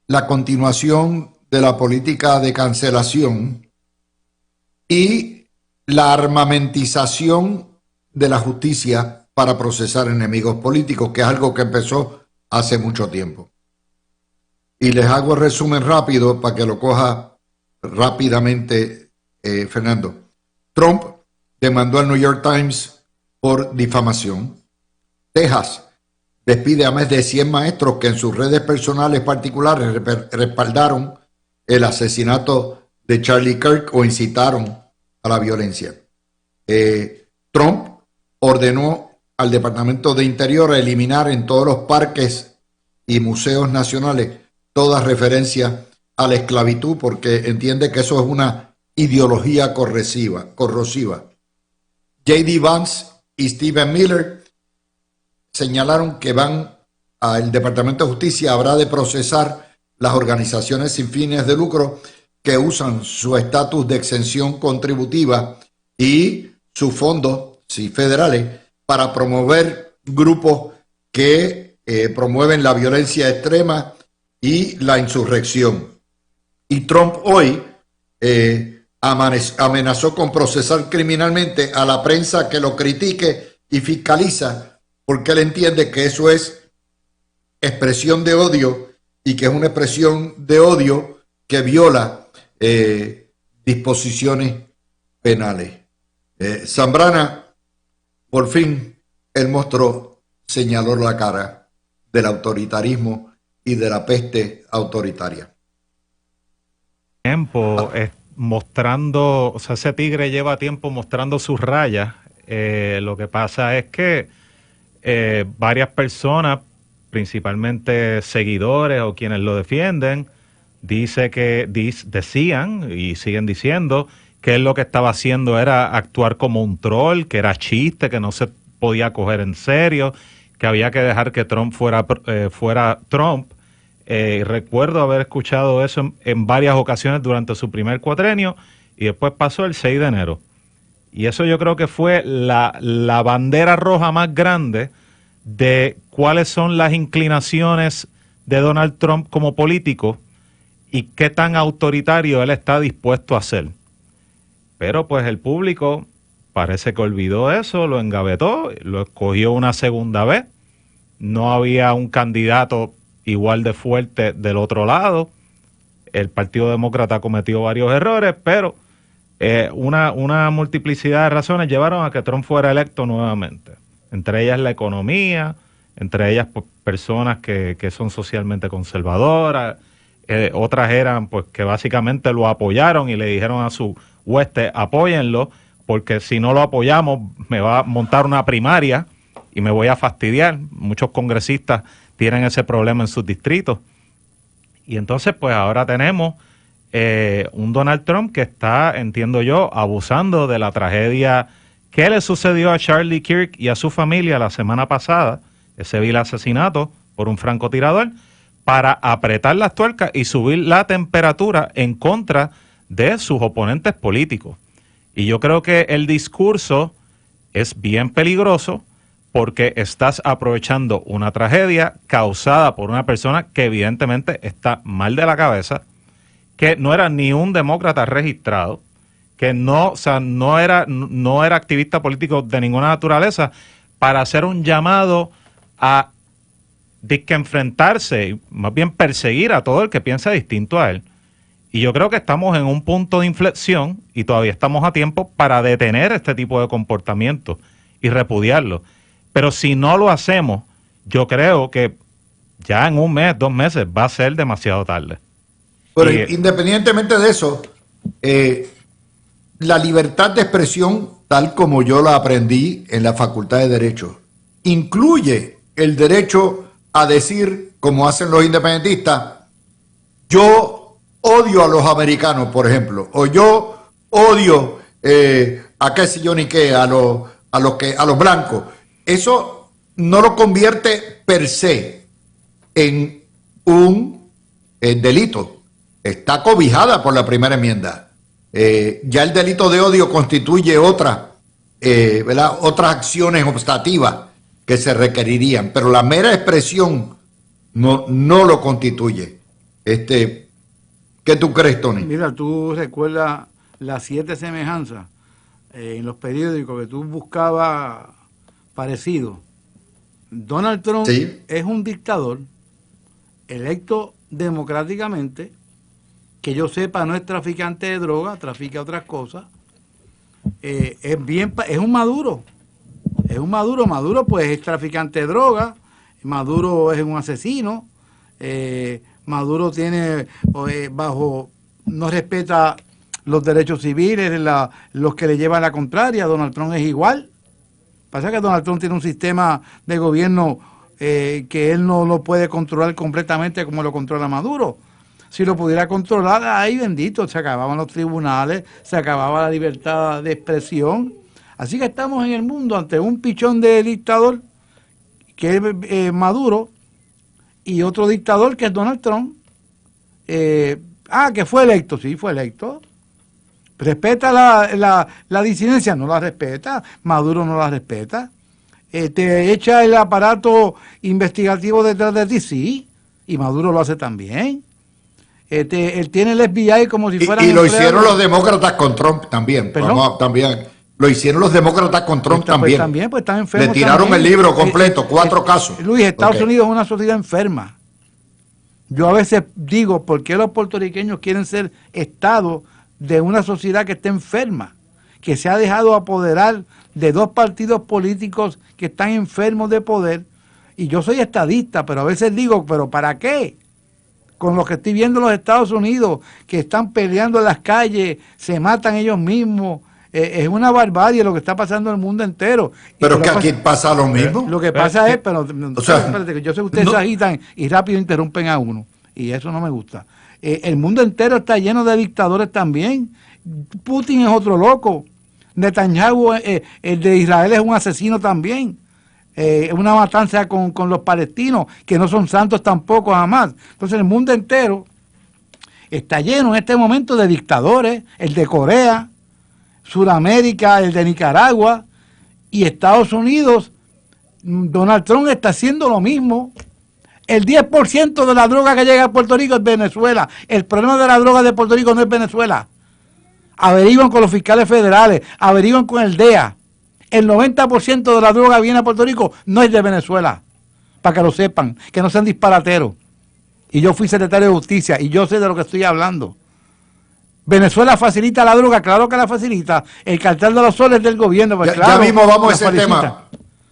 la continuación de la política de cancelación y la armamentización de la justicia para procesar enemigos políticos, que es algo que empezó hace mucho tiempo. Y les hago el resumen rápido para que lo coja rápidamente, Fernando. Trump demandó al New York Times por difamación. Texas despide a más de 100 maestros que en sus redes personales particulares respaldaron el asesinato de Charlie Kirk o incitaron a la violencia. Trump ordenó al Departamento de Interior a eliminar en todos los parques y museos nacionales toda referencia a la esclavitud porque entiende que eso es una ideología corrosiva. J.D. Vance y Stephen Miller señalaron que el Departamento de Justicia habrá de procesar las organizaciones sin fines de lucro que usan su estatus de exención contributiva y sus fondos federales para promover grupos que promueven la violencia extrema y la insurrección. Y Trump hoy amenazó con procesar criminalmente a la prensa que lo critique y fiscaliza, porque él entiende que eso es expresión de odio y que es una expresión de odio que viola disposiciones penales. Zambrana, por fin, el monstruo señaló la cara del autoritarismo y de la peste autoritaria. Tiempo mostrando, o sea, ese tigre lleva tiempo mostrando sus rayas. Lo que pasa es que varias personas, principalmente seguidores o quienes lo defienden, decían y siguen diciendo que él lo que estaba haciendo era actuar como un troll, que era chiste, que no se podía coger en serio, que había que dejar que Trump fuera Trump. Recuerdo haber escuchado eso en varias ocasiones durante su primer cuatrenio y después pasó el 6 de enero. Y eso yo creo que fue la bandera roja más grande de cuáles son las inclinaciones de Donald Trump como político y qué tan autoritario él está dispuesto a ser. Pero pues el público parece que olvidó eso, lo engavetó, lo escogió una segunda vez. No había un candidato igual de fuerte del otro lado. El Partido Demócrata cometió varios errores, pero una multiplicidad de razones llevaron a que Trump fuera electo nuevamente. Entre ellas la economía, entre ellas pues, personas que son socialmente conservadoras, otras eran pues que básicamente lo apoyaron y le dijeron a su hueste, apóyenlo, porque si no lo apoyamos me va a montar una primaria y me voy a fastidiar. Muchos congresistas tienen ese problema en sus distritos. Y entonces pues ahora tenemos un Donald Trump que está, entiendo yo, abusando de la tragedia que le sucedió a Charlie Kirk y a su familia la semana pasada, ese vil asesinato por un francotirador, para apretar las tuercas y subir la temperatura en contra de sus oponentes políticos. Y yo creo que el discurso es bien peligroso porque estás aprovechando una tragedia causada por una persona que evidentemente está mal de la cabeza, que no era ni un demócrata registrado, que no era activista político de ninguna naturaleza, para hacer un llamado a enfrentarse, más bien perseguir a todo el que piensa distinto a él. Y yo creo que estamos en un punto de inflexión y todavía estamos a tiempo para detener este tipo de comportamiento y repudiarlo. Pero si no lo hacemos, yo creo que ya en un mes, 2 meses, va a ser demasiado tarde. Pero independientemente de eso, la libertad de expresión, tal como yo la aprendí en la Facultad de Derecho, incluye el derecho a decir, como hacen los independentistas, yo odio a los americanos, por ejemplo, o yo odio a qué sé yo ni qué, a los blancos. eso no lo convierte per se en un delito. Está cobijada por la primera enmienda. Ya el delito de odio constituye otras acciones obstativas que se requerirían, pero la mera expresión no lo constituye. ¿Qué tú crees, Tony? Mira, tú recuerdas las 7 semejanzas en los periódicos que tú buscabas parecido. Donald Trump Sí. es un dictador electo democráticamente, que yo sepa no es traficante de droga, trafica otras cosas. Es un Maduro. Es un Maduro. Maduro pues es traficante de droga. Maduro es un asesino. Maduro tiene no respeta los derechos civiles, los que le llevan la contraria. Donald Trump es igual. Pasa que Donald Trump tiene un sistema de gobierno que él no lo puede controlar completamente como lo controla Maduro. Si lo pudiera controlar, ahí bendito, se acababan los tribunales, se acababa la libertad de expresión. Así que estamos en el mundo ante un pichón de dictador que es Maduro y otro dictador que es Donald Trump. Que fue electo, sí, fue electo. ¿Respeta la disidencia? No la respeta. Maduro no la respeta. ¿Te echa el aparato investigativo detrás de ti? Sí. Y Maduro lo hace también. Él tiene el FBI como si fuera... Y lo hicieron los demócratas con Trump también. También. Lo hicieron los demócratas con Trump también. Pues están enfermos. Le tiraron también. El libro completo, 4 casos. Luis, Estados Unidos es una sociedad enferma. Yo a veces digo, ¿por qué los puertorriqueños quieren ser Estado de una sociedad que está enferma? Que se ha dejado apoderar de 2 partidos políticos que están enfermos de poder. Y yo soy estadista, pero a veces digo, ¿pero para qué? Con lo que estoy viendo en los Estados Unidos, que están peleando en las calles, se matan ellos mismos. Es una barbarie lo que está pasando en el mundo entero. Pero que aquí pasa lo mismo. Lo que pasa es, espérate, que yo sé que ustedes se agitan y rápido interrumpen a uno. Y eso no me gusta. El mundo entero está lleno de dictadores también. Putin es otro loco. Netanyahu, el de Israel, es un asesino también. Una matanza con los palestinos, que no son santos tampoco jamás. Entonces el mundo entero está lleno en este momento de dictadores, el de Corea, Sudamérica, el de Nicaragua, y Estados Unidos. Donald Trump está haciendo lo mismo. El 10% de la droga que llega a Puerto Rico es Venezuela. El problema de la droga de Puerto Rico no es Venezuela. Averiguan con los fiscales federales, averiguan con el DEA. El 90% de la droga viene a Puerto Rico, no es de Venezuela. Para que lo sepan, que no sean disparateros. Y yo fui secretario de Justicia y yo sé de lo que estoy hablando. ¿Venezuela facilita la droga? Claro que la facilita. El cartel de los soles del gobierno. Pues ya mismo vamos a ese tema.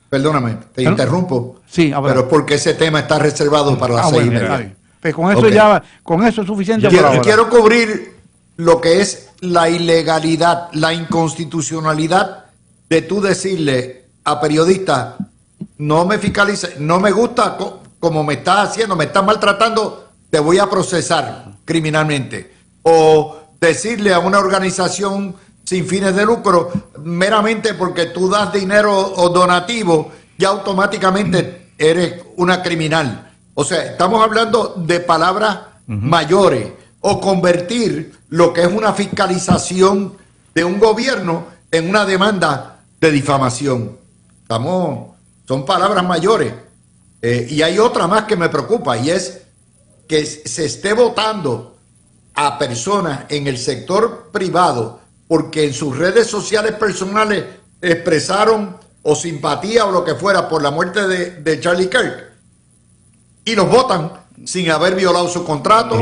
Perdóname, te interrumpo. Sí, pero es porque ese tema está reservado para las 6:30. Pues con eso con eso es suficiente. Quiero cubrir lo que es la ilegalidad, la inconstitucionalidad de tú decirle a periodistas, no me fiscalice, no me gusta como me estás haciendo, me estás maltratando, te voy a procesar criminalmente. O decirle a una organización sin fines de lucro, meramente porque tú das dinero o donativo, ya automáticamente eres una criminal. O sea, estamos hablando de palabras mayores, o convertir lo que es una fiscalización de un gobierno en una demanda de difamación. Son palabras mayores. Y hay otra más que me preocupa, y es que se esté votando a personas en el sector privado porque en sus redes sociales personales expresaron o simpatía o lo que fuera por la muerte de Charlie Kirk, y los votan sin haber violado su contrato,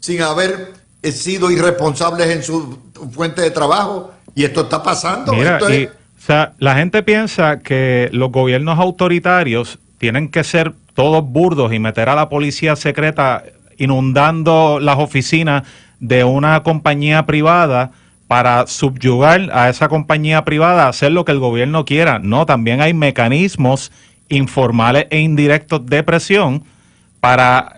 sin haber sido irresponsables en su fuente de trabajo, y esto está pasando. Mira, o sea, la gente piensa que los gobiernos autoritarios tienen que ser todos burdos y meter a la policía secreta inundando las oficinas de una compañía privada para subyugar a esa compañía privada a hacer lo que el gobierno quiera. No, también hay mecanismos informales e indirectos de presión para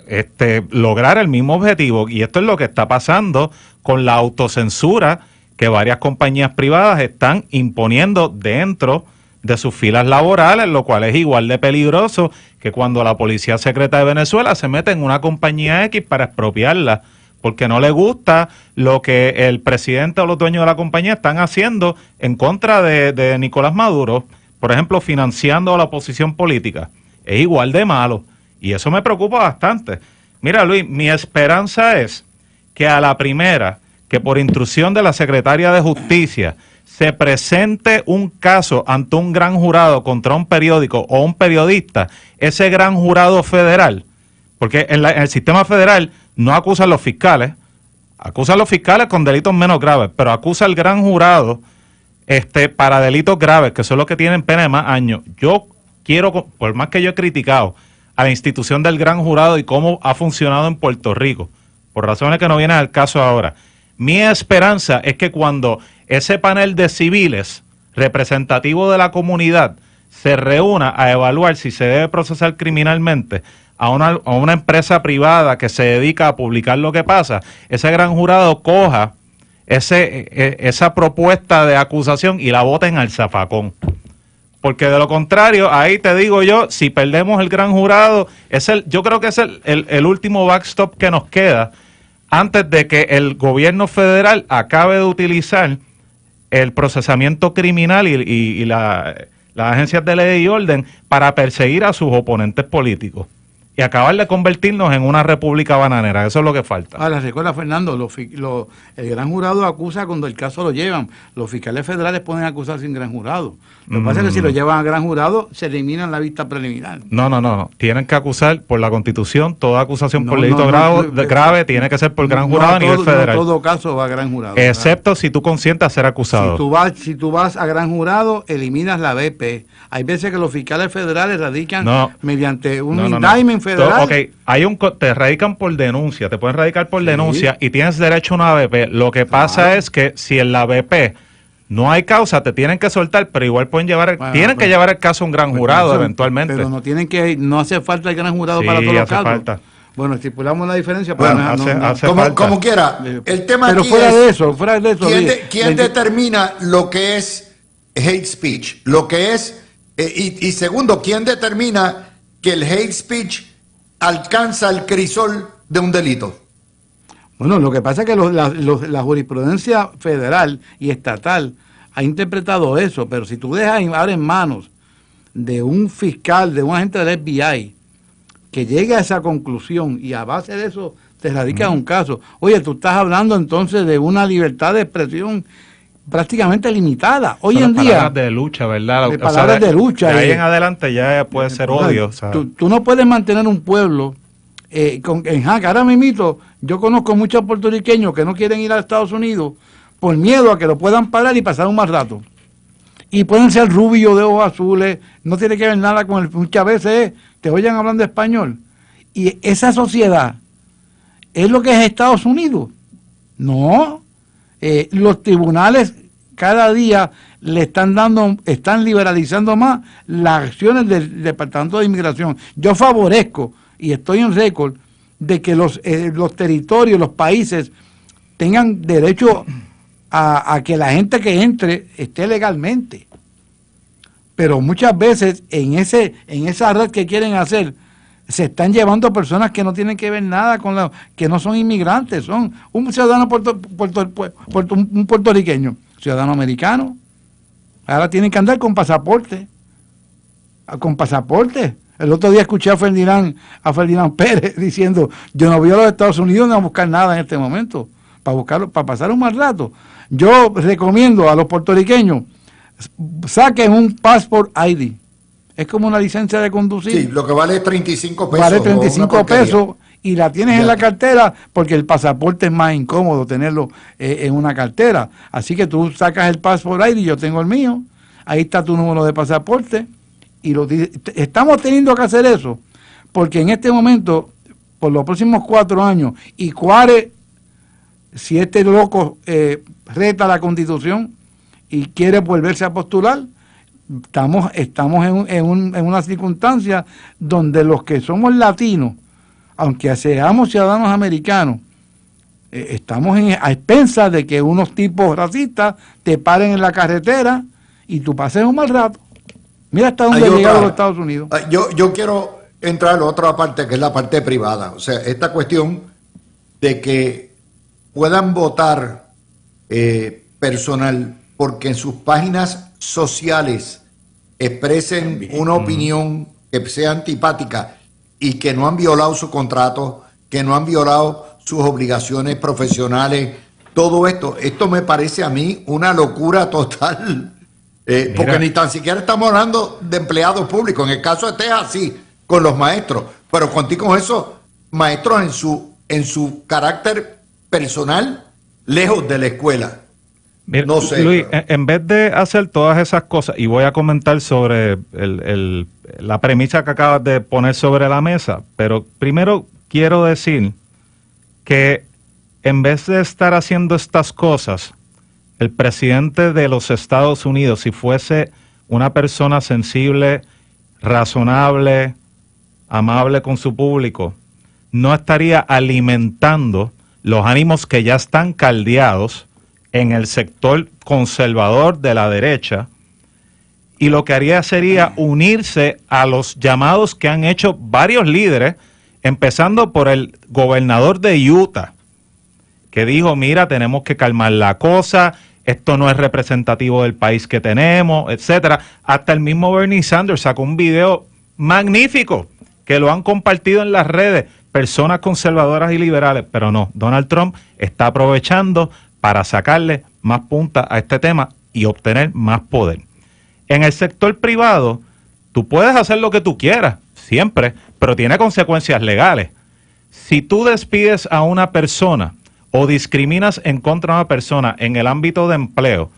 lograr el mismo objetivo. Y esto es lo que está pasando con la autocensura que varias compañías privadas están imponiendo dentro de sus filas laborales, lo cual es igual de peligroso que cuando la policía secreta de Venezuela se mete en una compañía X para expropiarla, porque no le gusta lo que el presidente o los dueños de la compañía están haciendo en contra de Nicolás Maduro, por ejemplo, financiando a la oposición política. Es igual de malo, y eso me preocupa bastante. Mira, Luis, mi esperanza es que a la primera, que por instrucción de la Secretaria de Justicia se presente un caso ante un gran jurado contra un periódico o un periodista, ese gran jurado federal, porque en el sistema federal no acusan los fiscales, acusan los fiscales con delitos menos graves, pero acusa al gran jurado para delitos graves, que son los que tienen pena de más años. Yo quiero, por más que yo he criticado a la institución del gran jurado y cómo ha funcionado en Puerto Rico, por razones que no vienen al caso ahora, mi esperanza es que cuando ese panel de civiles representativo de la comunidad se reúna a evaluar si se debe procesar criminalmente a una empresa privada que se dedica a publicar lo que pasa, ese gran jurado coja esa propuesta de acusación y la voten al zafacón. Porque de lo contrario, ahí te digo yo, si perdemos el gran jurado, yo creo que es el último backstop que nos queda antes de que el gobierno federal acabe de utilizar el procesamiento criminal y las agencias de ley y orden para perseguir a sus oponentes políticos y acabar de convertirnos en una república bananera. Eso es lo que falta. Ahora, recuerda, Fernando, el gran jurado acusa cuando el caso lo llevan. Los fiscales federales pueden acusar sin gran jurado. Lo que pasa es que si lo llevan a gran jurado, se eliminan la vista preliminar. No. Tienen que acusar por la Constitución. Toda acusación por delito grave tiene que ser por gran jurado a nivel federal. No, todo caso va a gran jurado. Excepto si tú consientes a ser acusado. Si tú vas a gran jurado, eliminas la BP. Hay veces que los fiscales federales radican mediante un indictment federal. Te radican por denuncia, te pueden radicar por denuncia y tienes derecho a una BP. Lo que pasa es que si en la BP no hay causa, te tienen que soltar, pero igual pueden llevar el caso a un gran jurado eventualmente. Pero no hace falta el gran jurado para todos los casos. Falta. Bueno, estipulamos la diferencia. Como quiera, el tema pero aquí fuera de eso, ¿quién determina lo que es hate speech? Lo que es, y segundo, ¿quién determina que el hate speech alcanza el crisol de un delito? Bueno, lo que pasa es que la jurisprudencia federal y estatal ha interpretado eso, pero si tú dejas ahora en manos de un fiscal, de un agente del FBI, que llegue a esa conclusión y a base de eso te radica un caso. Oye, tú estás hablando entonces de una libertad de expresión prácticamente limitada. Hoy en día... palabras de lucha, ¿verdad? Palabras de lucha. De ahí en adelante ya puede ser odio. Tú no puedes mantener un pueblo en jaque. Ahora mismo yo conozco muchos puertorriqueños que no quieren ir a Estados Unidos por miedo a que lo puedan parar y pasar un mal rato. Y pueden ser rubios, de ojos azules, no tiene que ver nada con muchas veces te oyen hablando español. Y esa sociedad es lo que es Estados Unidos. No. Los tribunales cada día están liberalizando más las acciones del Departamento de Inmigración. Yo favorezco, y estoy en récord, de que los territorios, los países, tengan derecho a que la gente que entre esté legalmente. Pero muchas veces en esa red que quieren hacer, se están llevando personas que no tienen que ver nada con que no son inmigrantes, son un ciudadano un puertorriqueño, ciudadano americano. Ahora tienen que andar con pasaporte. El otro día escuché a Ferdinand Pérez diciendo, yo no voy a los Estados Unidos ni a buscar nada en este momento, para pasar un mal rato. Yo recomiendo a los puertorriqueños, saquen un Passport ID. Es como una licencia de conducir. Sí, lo que vale 35 pesos. Vale 35 pesos y la tienes en la cartera porque el pasaporte es más incómodo tenerlo en una cartera. Así que tú sacas el Passport ID, yo tengo el mío, ahí está tu número de pasaporte y estamos teniendo que hacer eso porque en este momento, por los próximos 4 años, y Juárez, si este loco reta la Constitución y quiere volverse a postular, estamos en una circunstancia donde los que somos latinos, aunque seamos ciudadanos americanos, estamos a expensas de que unos tipos racistas te paren en la carretera y tú pases un mal rato. Mira hasta dónde han llegado los Estados Unidos. Yo quiero entrar a la otra parte, que es la parte privada. O sea, esta cuestión de que puedan votar personal porque en sus páginas sociales expresen una opinión que sea antipática y que no han violado su contrato, que no han violado sus obligaciones profesionales, todo esto me parece a mí una locura total, porque ni tan siquiera estamos hablando de empleados públicos. En el caso de Texas, sí, con los maestros, pero contigo con esos maestros en su carácter personal, lejos de la escuela. Mira, no sé. Luis, en vez de hacer todas esas cosas, y voy a comentar sobre la premisa que acabas de poner sobre la mesa, pero primero quiero decir que en vez de estar haciendo estas cosas, el presidente de los Estados Unidos, si fuese una persona sensible, razonable, amable con su público, no estaría alimentando los ánimos que ya están caldeados en el sector conservador de la derecha, y lo que haría sería unirse a los llamados que han hecho varios líderes, empezando por el gobernador de Utah, que dijo, mira, tenemos que calmar la cosa, esto no es representativo del país que tenemos, etcétera. Hasta el mismo Bernie Sanders sacó un video magnífico que lo han compartido en las redes personas conservadoras y liberales, pero no, Donald Trump está aprovechando para sacarle más punta a este tema y obtener más poder. En el sector privado, tú puedes hacer lo que tú quieras, siempre, pero tiene consecuencias legales. Si tú despides a una persona o discriminas en contra de una persona en el ámbito de empleo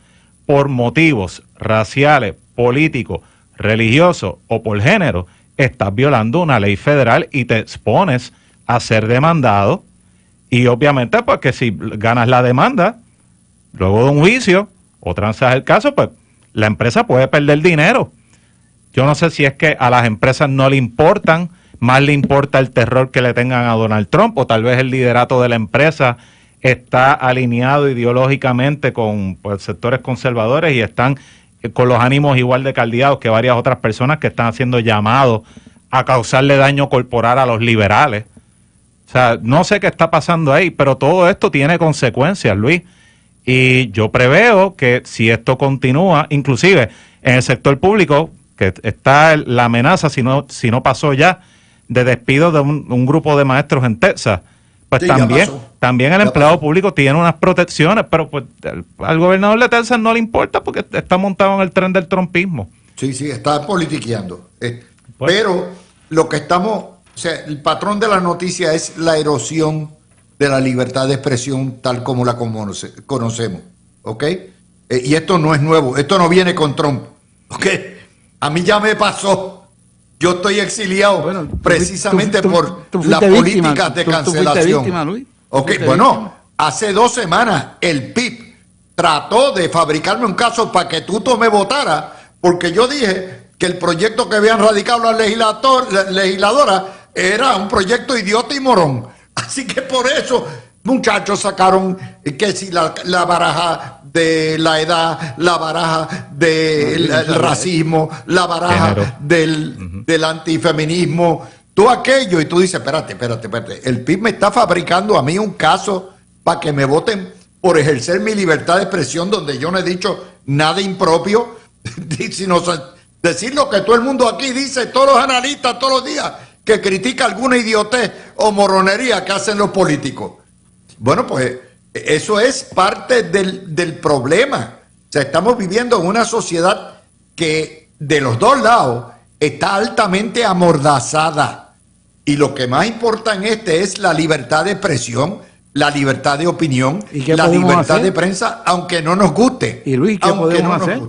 por motivos raciales, políticos, religiosos o por género, estás violando una ley federal y te expones a ser demandado. Y obviamente, pues que si ganas la demanda, luego de un juicio o transas el caso, pues la empresa puede perder dinero. Yo no sé si es que a las empresas no le importan, más le importa el terror que le tengan a Donald Trump, o tal vez el liderato de la empresa está alineado ideológicamente con pues, sectores conservadores y están con los ánimos igual de caldeados que varias otras personas que están haciendo llamados a causarle daño corporal a los liberales. O sea, no sé qué está pasando ahí, pero todo esto tiene consecuencias, Luis. Y yo preveo que si esto continúa, inclusive en el sector público, que está la amenaza, si no pasó ya, de despido de un grupo de maestros en Texas, pues sí, también el empleado público tiene unas protecciones, pero pues al gobernador de Texas no le importa porque está montado en el tren del trumpismo. Sí, está politiqueando. Pero lo que estamos, o sea, el patrón de la noticia es la erosión de la libertad de expresión tal como la conocemos, ¿ok? Y esto no es nuevo, esto no viene con Trump, ¿ok? A mí ya me pasó. Yo estoy exiliado precisamente por las políticas de cancelación. Víctima, Luis. Okay, bueno, hace 2 semanas el PIB trató de fabricarme un caso para que Tuto me votara, porque yo dije que el proyecto que habían radicado las legisladoras era un proyecto idiota y morón. Así que por eso, muchachos, sacaron que si la baraja de la edad, la baraja del racismo, la baraja del antifeminismo, todo aquello, y tú dices, espérate, el PIB me está fabricando a mí un caso para que me voten por ejercer mi libertad de expresión donde yo no he dicho nada impropio, sino decir lo que todo el mundo aquí dice, todos los analistas todos los días, que critica alguna idiotez o moronería que hacen los políticos. Bueno, pues eso es parte del problema. O sea, estamos viviendo en una sociedad que de los dos lados está altamente amordazada. Y lo que más importa en es la libertad de expresión, la libertad de opinión, la libertad de prensa, aunque no nos guste. ¿Y Luis, qué podemos hacer?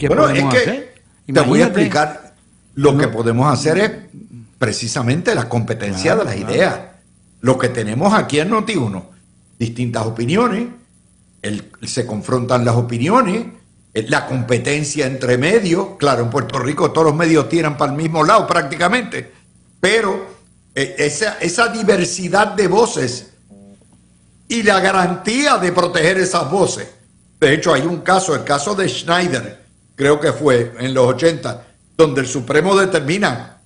Bueno, es que te voy a explicar. Lo que podemos hacer es precisamente la competencia de las ideas. Lo que tenemos aquí en Noti1, distintas opiniones, se confrontan las opiniones, la competencia entre medios. Claro, en Puerto Rico todos los medios tiran para el mismo lado prácticamente, pero esa diversidad de voces y la garantía de proteger esas voces. De hecho, hay un caso, el caso de Schneider, creo que fue en los 80, donde el Supremo determina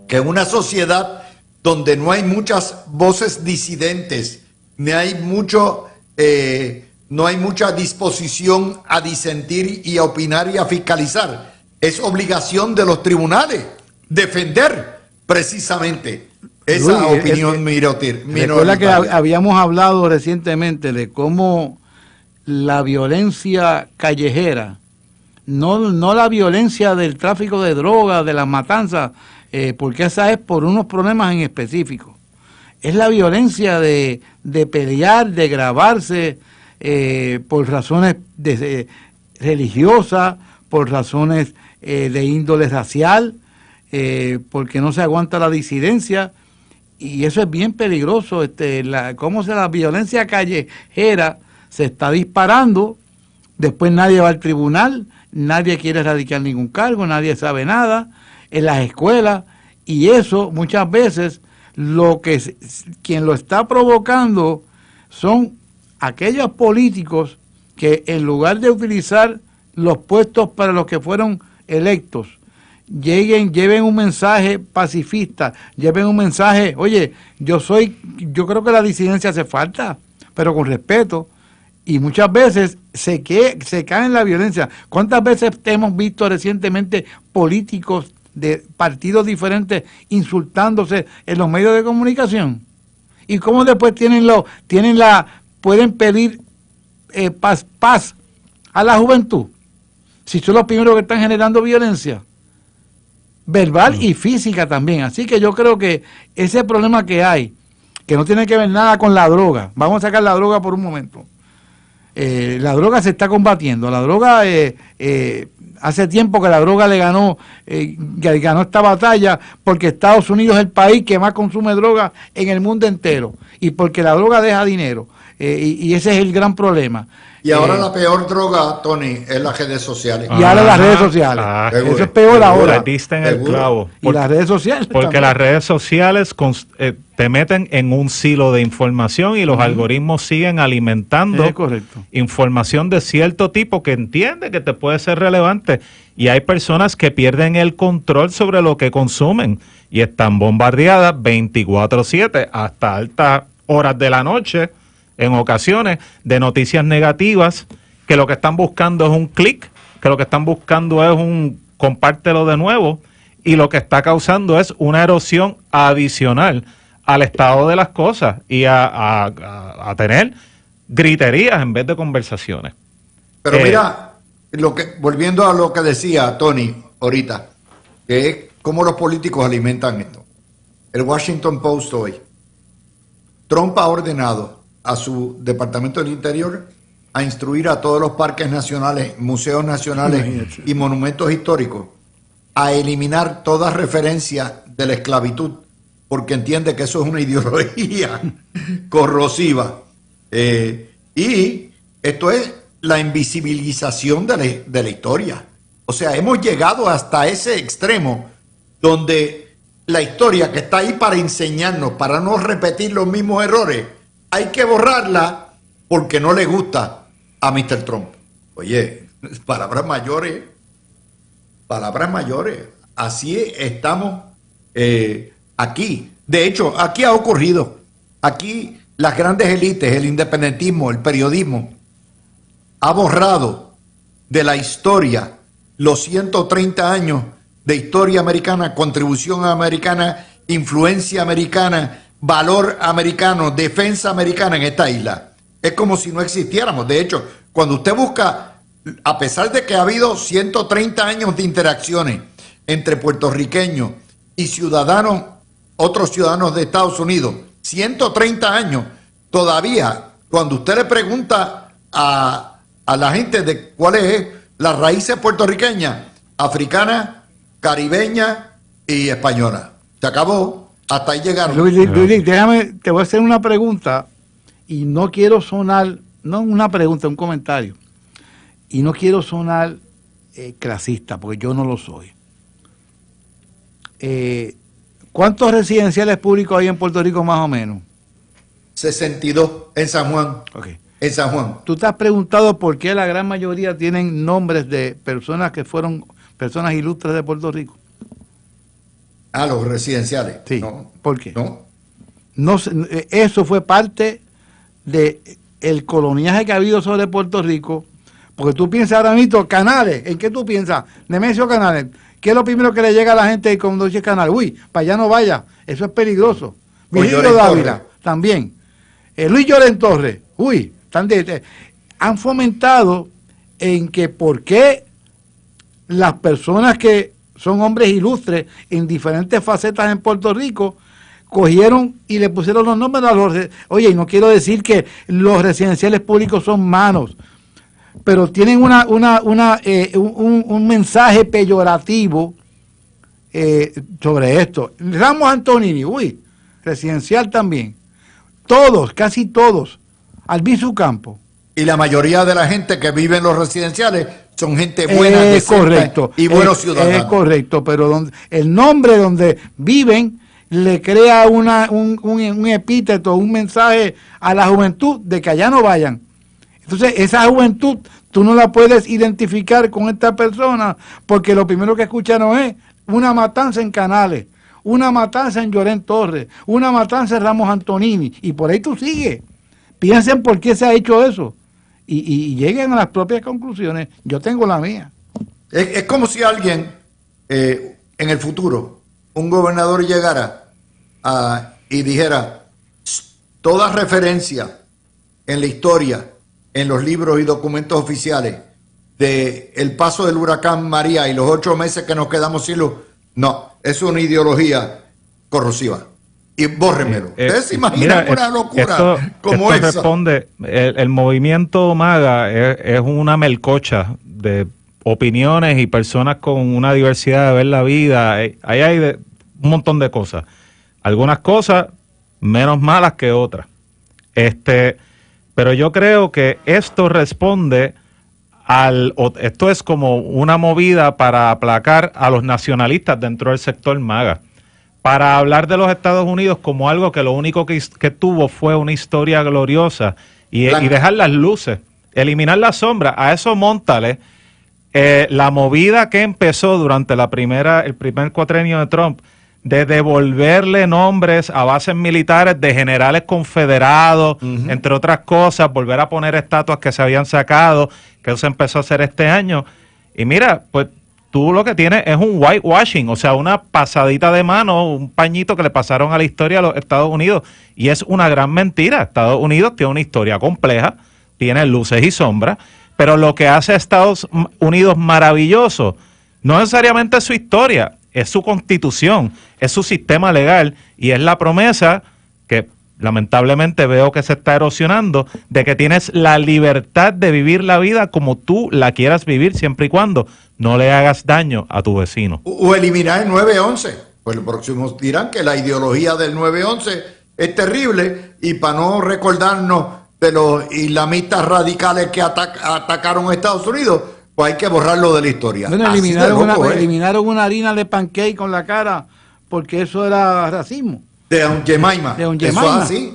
que en una sociedad donde no hay muchas voces disidentes, ni hay mucho, no hay mucha disposición a disentir y a opinar y a fiscalizar, es obligación de los tribunales defender precisamente esa opinión minoritaria. Recuerda que habíamos hablado recientemente de cómo la violencia callejera, no la violencia del tráfico de drogas, de las matanzas, porque esa es por unos problemas en específico. Es la violencia de pelear, de grabarse por razones religiosas, por razones de índole racial, porque no se aguanta la disidencia, y eso es bien peligroso. Cómo la violencia callejera se está disparando, después nadie va al tribunal, nadie quiere radicar ningún cargo, nadie sabe nada en las escuelas, y eso muchas veces quien lo está provocando son aquellos políticos que en lugar de utilizar los puestos para los que fueron electos, lleven un mensaje pacifista, lleven un mensaje, oye, yo creo que la disidencia hace falta, pero con respeto, y muchas veces se cae en la violencia. ¿Cuántas veces hemos visto recientemente políticos de partidos diferentes insultándose en los medios de comunicación? ¿Y cómo después pueden pedir paz a la juventud? Si son los primeros que están generando violencia verbal y física también. Así que yo creo que ese problema que hay, que no tiene que ver nada con la droga, vamos a sacar la droga por un momento. La droga se está combatiendo. La droga, hace tiempo que la droga ganó esta batalla, porque Estados Unidos es el país que más consume droga en el mundo entero, y porque la droga deja dinero, y ese es el gran problema. Y ahora la peor droga, Tony, es las redes sociales. Y ahora las redes sociales. Eso es peor ahora. Diste en el clavo. Y las redes sociales. Porque también. las redes sociales te meten en un silo de información, y los algoritmos siguen alimentando información de cierto tipo que entiende que te puede ser relevante. Y hay personas que pierden el control sobre lo que consumen y están bombardeadas 24/7 hasta altas horas de la noche, en ocasiones, de noticias negativas, que lo que están buscando es un clic, que lo que están buscando es un compártelo de nuevo, y lo que está causando es una erosión adicional al estado de las cosas y a tener griterías en vez de conversaciones. Pero mira, volviendo a lo que decía Tony ahorita, que es cómo los políticos alimentan esto. El Washington Post hoy, Trump ha ordenado a su Departamento del Interior a instruir a todos los parques nacionales, museos nacionales y monumentos históricos a eliminar toda referencia de la esclavitud, porque entiende que eso es una ideología corrosiva. Y esto es la invisibilización de la historia. O sea, hemos llegado hasta ese extremo donde la historia que está ahí para enseñarnos, para no repetir los mismos errores, hay que borrarla porque no le gusta a Mr. Trump. Oye, palabras mayores. Así estamos aquí. De hecho, aquí ha ocurrido. Aquí las grandes élites, el independentismo, el periodismo, ha borrado de la historia los 130 años de historia americana, contribución americana, influencia americana, valor americano, defensa americana en esta isla. Es como si no existiéramos. De hecho, cuando usted busca, a pesar de que ha habido 130 años de interacciones entre puertorriqueños y ciudadanos, otros ciudadanos de Estados Unidos, 130 años, todavía cuando usted le pregunta a la gente de cuáles es las raíces puertorriqueñas, africana, caribeña y española. Se acabó. Hasta ahí llegaron. Luis, déjame, te voy a hacer una pregunta, y no quiero sonar, no una pregunta, un comentario, y no quiero sonar clasista, porque yo no lo soy. ¿Cuántos residenciales públicos hay en Puerto Rico más o menos? 62 en San Juan. Ok. en San Juan. ¿Tú te has preguntado por qué la gran mayoría tienen nombres de personas que fueron personas ilustres de Puerto Rico? Ah, los residenciales. Sí. No, ¿Por qué? no. No, eso fue parte de el coloniaje que ha habido sobre Puerto Rico, porque tú piensas ahora mismo, Canales, ¿en qué tú piensas? Nemesio Canales, ¿qué es lo primero que le llega a la gente cuando dice Canales? Uy, para allá no vaya, eso es peligroso. Virgilio Dávila, también. Luis Llorén Torres, uy, han fomentado en que por qué las personas que son hombres ilustres en diferentes facetas en Puerto Rico cogieron y le pusieron los nombres a los... Oye, y no quiero decir que los residenciales públicos son malos, pero tienen un mensaje peyorativo sobre esto. Ramos Antonini, uy, residencial también. Todos, casi todos. Albizu Campo. Y la mayoría de la gente que vive en los residenciales son gente buena, decente correcto, y buenos ciudadanos. Es correcto, pero el nombre donde viven le crea un epíteto, un mensaje a la juventud de que allá no vayan. Entonces, esa juventud tú no la puedes identificar con esta persona porque lo primero que escucharon es una matanza en Canales, una matanza en Llorén Torres, una matanza en Ramos Antonini, y por ahí tú sigues. Piensen por qué se ha hecho eso y lleguen a las propias conclusiones. Yo tengo la mía. Es como si alguien en el futuro, un gobernador llegara y dijera, toda referencia en la historia, en los libros y documentos oficiales de el paso del huracán María y los 8 meses que nos quedamos sin luz, no, es una ideología corrosiva. Y bórrenmelo. Ustedes se imaginan una locura como esto esa. Responde, el movimiento MAGA es una melcocha de opiniones y personas con una diversidad de ver la vida. Ahí hay un montón de cosas. Algunas cosas menos malas que otras. Pero yo creo que esto responde esto es como una movida para aplacar a los nacionalistas dentro del sector MAGA, para hablar de los Estados Unidos como algo que lo único que tuvo fue una historia gloriosa y dejar las luces, eliminar las sombras. A eso móntale la movida que empezó durante el primer cuatrenio de Trump, de devolverle nombres a bases militares de generales confederados, entre otras cosas, volver a poner estatuas que se habían sacado, que eso se empezó a hacer este año. Y mira, pues tú lo que tienes es un whitewashing, o sea, una pasadita de mano, un pañito que le pasaron a la historia a los Estados Unidos, y es una gran mentira. Estados Unidos tiene una historia compleja, tiene luces y sombras, pero lo que hace a Estados Unidos maravilloso no necesariamente es su historia, es su constitución, es su sistema legal y es la promesa que lamentablemente veo que se está erosionando de que tienes la libertad de vivir la vida como tú la quieras vivir siempre y cuando no le hagas daño a tu vecino. O eliminar el 9-11. Pues los próximos dirán que la ideología del 9-11 es terrible y para no recordarnos de los islamistas radicales que atacaron a Estados Unidos, pues hay que borrarlo de la historia. Bueno, eliminaron una harina de pancake con la cara porque eso era racismo. De Aunt Jemima. De Aunt Eso Jemima. es así.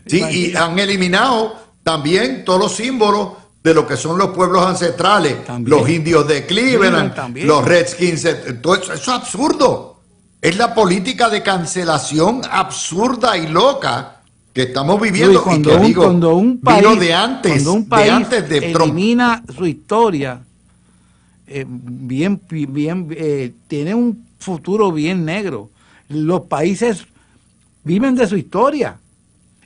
Sí, y han eliminado también todos los símbolos de lo que son los pueblos ancestrales. También. Los indios de Cleveland, los Redskins, todo eso es absurdo. Es la política de cancelación absurda y loca que estamos viviendo. Cuando un país de Trump elimina su historia, tiene un futuro bien negro. Los países viven de su historia.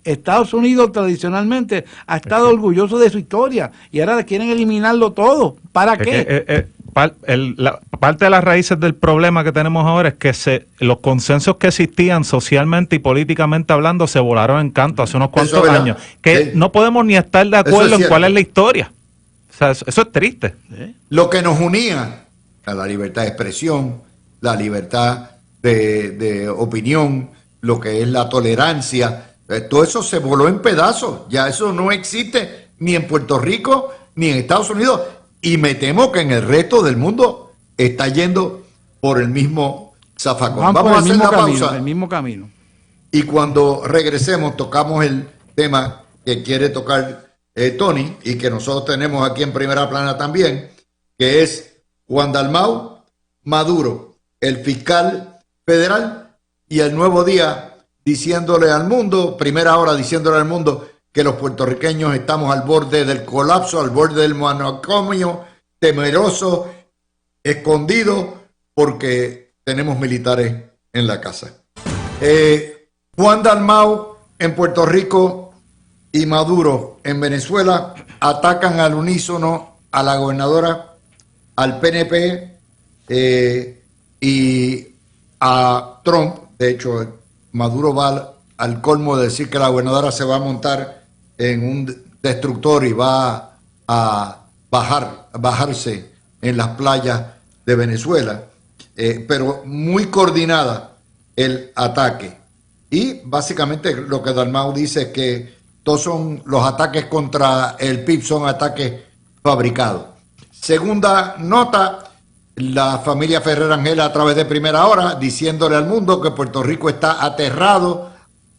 Estados Unidos tradicionalmente ha estado orgulloso de su historia y ahora quieren eliminarlo todo. ¿Para qué? Parte de las raíces del problema que tenemos ahora es que los consensos que existían socialmente y políticamente hablando se volaron en canto hace unos cuantos años. Que no podemos ni estar de acuerdo en cuál es la historia. O sea, eso es triste. Lo que nos unía a la libertad de expresión, la libertad de opinión, lo que es la tolerancia, todo eso se voló en pedazos. Ya eso no existe ni en Puerto Rico ni en Estados Unidos. Y me temo que en el resto del mundo está yendo por el mismo zafacón. Vamos a hacer la pausa. El mismo camino. Y cuando regresemos tocamos el tema que quiere tocar Tony, y que nosotros tenemos aquí en Primera Plana también, que es Juan Dalmau Maduro, el fiscal federal, y el Nuevo Día diciéndole al mundo, Primera Hora diciéndole al mundo que los puertorriqueños estamos al borde del colapso, al borde del manicomio, temerosos, escondidos, porque tenemos militares en la casa. Juan Dalmau en Puerto Rico y Maduro en Venezuela atacan al unísono a la gobernadora, al PNP y a Trump. De hecho, Maduro va al colmo de decir que la gobernadora se va a montar en un destructor y va a bajarse en las playas de Venezuela, pero muy coordinada el ataque. Y básicamente lo que Dalmau dice es que todos son los ataques contra el PIB, son ataques fabricados. Segunda nota, la familia Ferrer Ángel a través de Primera Hora diciéndole al mundo que Puerto Rico está aterrado,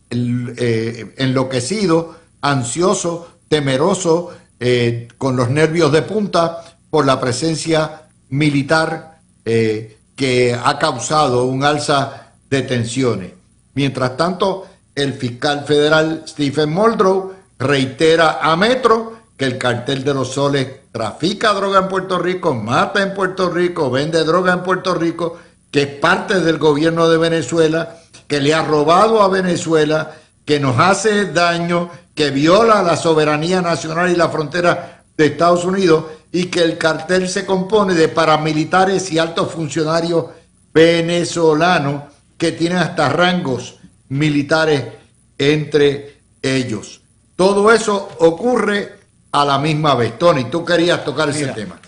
enloquecido, ansioso, temeroso, con los nervios de punta por la presencia militar que ha causado un alza de tensiones. Mientras tanto, el fiscal federal Stephen Muldrow reitera a Metro que el cartel de los soles trafica droga en Puerto Rico, mata en Puerto Rico, vende droga en Puerto Rico, que es parte del gobierno de Venezuela, que le ha robado a Venezuela, que nos hace daño, que viola la soberanía nacional y la frontera de Estados Unidos, y que el cartel se compone de paramilitares y altos funcionarios venezolanos que tienen hasta rangos militares entre ellos. Todo eso ocurre a la misma vez. Tony, tú querías tocar ese tema.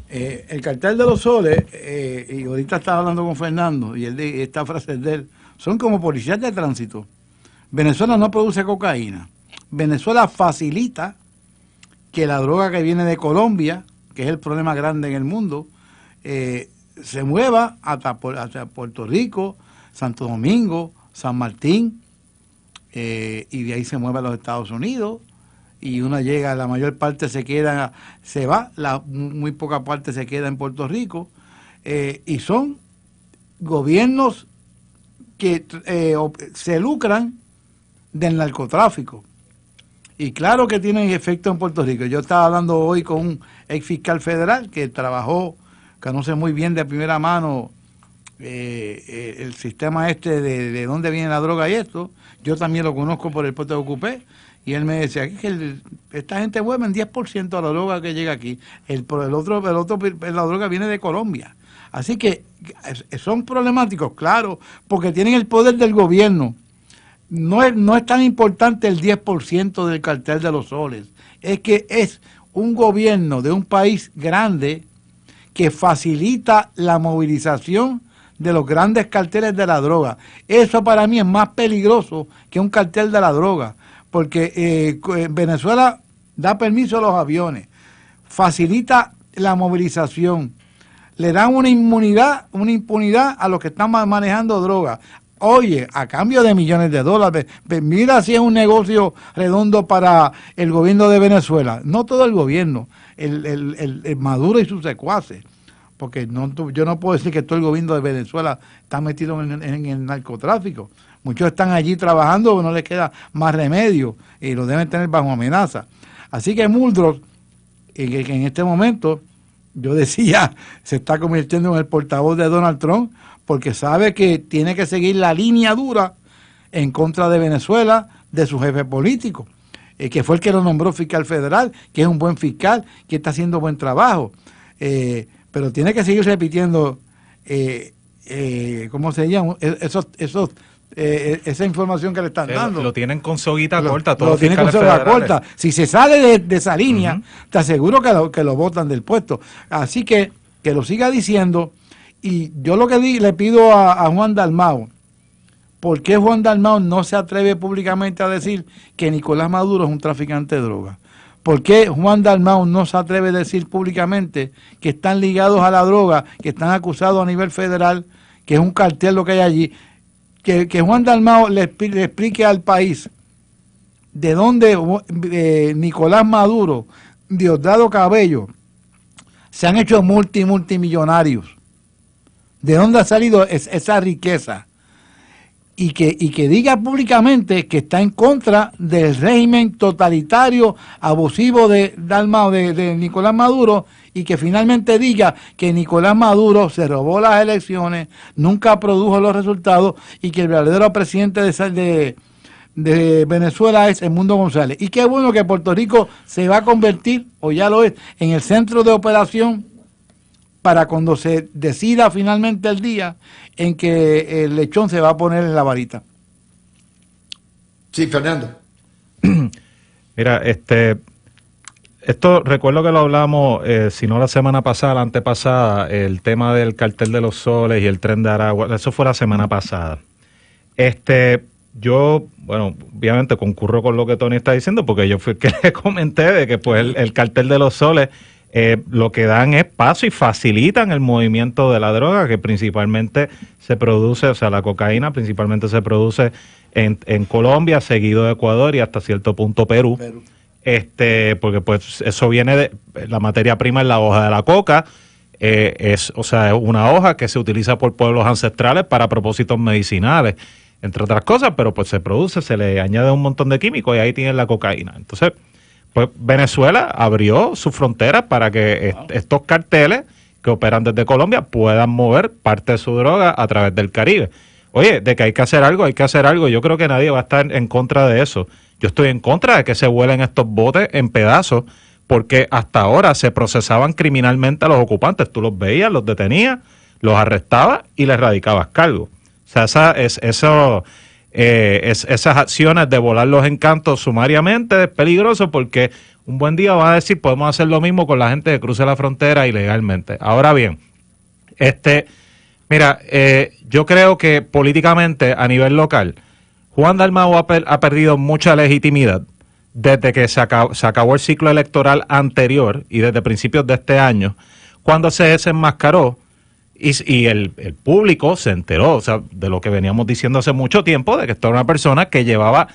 El cartel de los soles, y ahorita estaba hablando con Fernando, y esta frase es de él, son como policías de tránsito. Venezuela no produce cocaína. Venezuela facilita que la droga que viene de Colombia, que es el problema grande en el mundo, se mueva hasta Puerto Rico, Santo Domingo, San Martín, y de ahí se mueve a los Estados Unidos, y una llega, la mayor parte se va, muy poca parte se queda en Puerto Rico, y son gobiernos que se lucran del narcotráfico. Y claro que tienen efecto en Puerto Rico. Yo estaba hablando hoy con un ex fiscal federal que trabajó, conoce muy bien de primera mano el sistema de dónde viene la droga y esto. Yo también lo conozco por el puesto que ocupé. Y él me decía que esta gente mueve en 10% a la droga que llega aquí. La droga viene de Colombia. Así que son problemáticos, claro, porque tienen el poder del gobierno. No es tan importante el 10% del cartel de los soles. Es que es un gobierno de un país grande que facilita la movilización de los grandes carteles de la droga. Eso para mí es más peligroso que un cartel de la droga, porque Venezuela da permiso a los aviones, facilita la movilización, le dan una impunidad a los que están manejando droga. Oye, a cambio de millones de dólares. Mira si es un negocio redondo para el gobierno de Venezuela. No todo el gobierno, el Maduro y sus secuaces. Porque yo no puedo decir que todo el gobierno de Venezuela está metido en el narcotráfico. Muchos están allí trabajando, no les queda más remedio y lo deben tener bajo amenaza. Así que Muldrow, en este momento, yo decía, se está convirtiendo en el portavoz de Donald Trump, porque sabe que tiene que seguir la línea dura en contra de Venezuela, de su jefe político, que fue el que lo nombró fiscal federal, que es un buen fiscal, que está haciendo buen trabajo. Pero tiene que seguir repitiendo, ¿cómo se llama? Esa información que le están dando. Lo tienen con soguita corta. Lo tienen con soguita corta. Si se sale de esa línea, te aseguro que lo botan del puesto. Así que lo siga diciendo. Y yo lo que le pido a Juan Dalmau, ¿por qué Juan Dalmau no se atreve públicamente a decir que Nicolás Maduro es un traficante de drogas? ¿Por qué Juan Dalmau no se atreve a decir públicamente que están ligados a la droga, que están acusados a nivel federal, que es un cartel lo que hay allí? Que Juan Dalmau le explique al país de dónde Nicolás Maduro, Diosdado Cabello, se han hecho multimillonarios. ¿De dónde ha salido esa riqueza? Y que diga públicamente que está en contra del régimen totalitario, abusivo de Nicolás Maduro, y que finalmente diga que Nicolás Maduro se robó las elecciones, nunca produjo los resultados, y que el verdadero presidente de Venezuela es Edmundo González. Y qué bueno que Puerto Rico se va a convertir, o ya lo es, en el centro de operación para cuando se decida finalmente el día en que el lechón se va a poner en la varita. Sí, Fernando. Mira, esto recuerdo que lo hablamos, si no la semana pasada, la antepasada, el tema del cartel de los soles y el tren de Aragua, eso fue la semana pasada. Yo, bueno, obviamente concurro con lo que Tony está diciendo, porque yo fui el que le comenté de que pues el cartel de los soles lo que dan es paso y facilitan el movimiento de la droga, que principalmente se produce, o sea, la cocaína principalmente se produce en Colombia, seguido de Ecuador y hasta cierto punto Perú. Porque pues eso viene de la materia prima, es la hoja de la coca, es una hoja que se utiliza por pueblos ancestrales para propósitos medicinales, entre otras cosas, pero pues se produce, se le añade un montón de químicos y ahí tienen la cocaína. Entonces, pues Venezuela abrió sus fronteras para que estos carteles que operan desde Colombia puedan mover parte de su droga a través del Caribe. Oye, de que hay que hacer algo, hay que hacer algo. Yo creo que nadie va a estar en contra de eso. Yo estoy en contra de que se vuelen estos botes en pedazos, porque hasta ahora se procesaban criminalmente a los ocupantes. Tú los veías, los detenías, los arrestabas y les radicabas cargo. O sea, esas acciones de volar los encantos sumariamente es peligroso, porque un buen día van a decir podemos hacer lo mismo con la gente que cruce la frontera ilegalmente. Ahora bien, yo creo que políticamente a nivel local Juan Dalmau ha perdido mucha legitimidad desde que se acabó el ciclo electoral anterior y desde principios de este año, cuando se desenmascaró. Y el público se enteró, o sea, de lo que veníamos diciendo hace mucho tiempo, de que esta era una persona que llevaba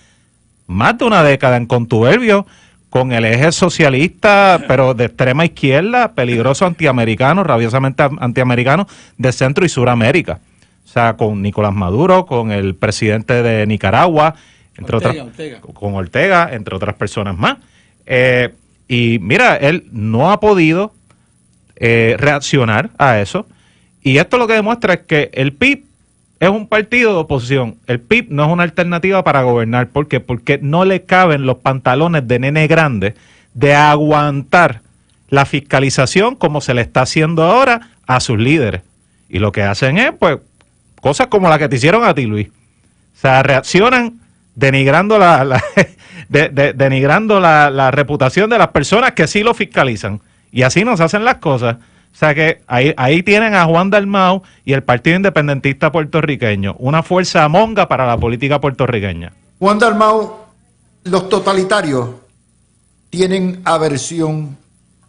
más de una década en contubernio con el eje socialista, pero de extrema izquierda, peligroso antiamericano, rabiosamente antiamericano, de Centro y Suramérica. O sea, con Nicolás Maduro, con el presidente de Nicaragua, Ortega. Con Ortega, entre otras personas más. Y mira, él no ha podido reaccionar a eso. Y esto lo que demuestra es que el PIB es un partido de oposición. El PIB no es una alternativa para gobernar. ¿Por qué? Porque no le caben los pantalones de nene grande de aguantar la fiscalización como se le está haciendo ahora a sus líderes. Y lo que hacen es, pues, cosas como la que te hicieron a ti, Luis. O sea, reaccionan denigrando denigrando la reputación de las personas que sí lo fiscalizan. Y así nos hacen las cosas. O sea que ahí tienen a Juan Dalmau y el Partido Independentista Puertorriqueño, una fuerza monga para la política puertorriqueña. Juan Dalmau, los totalitarios tienen aversión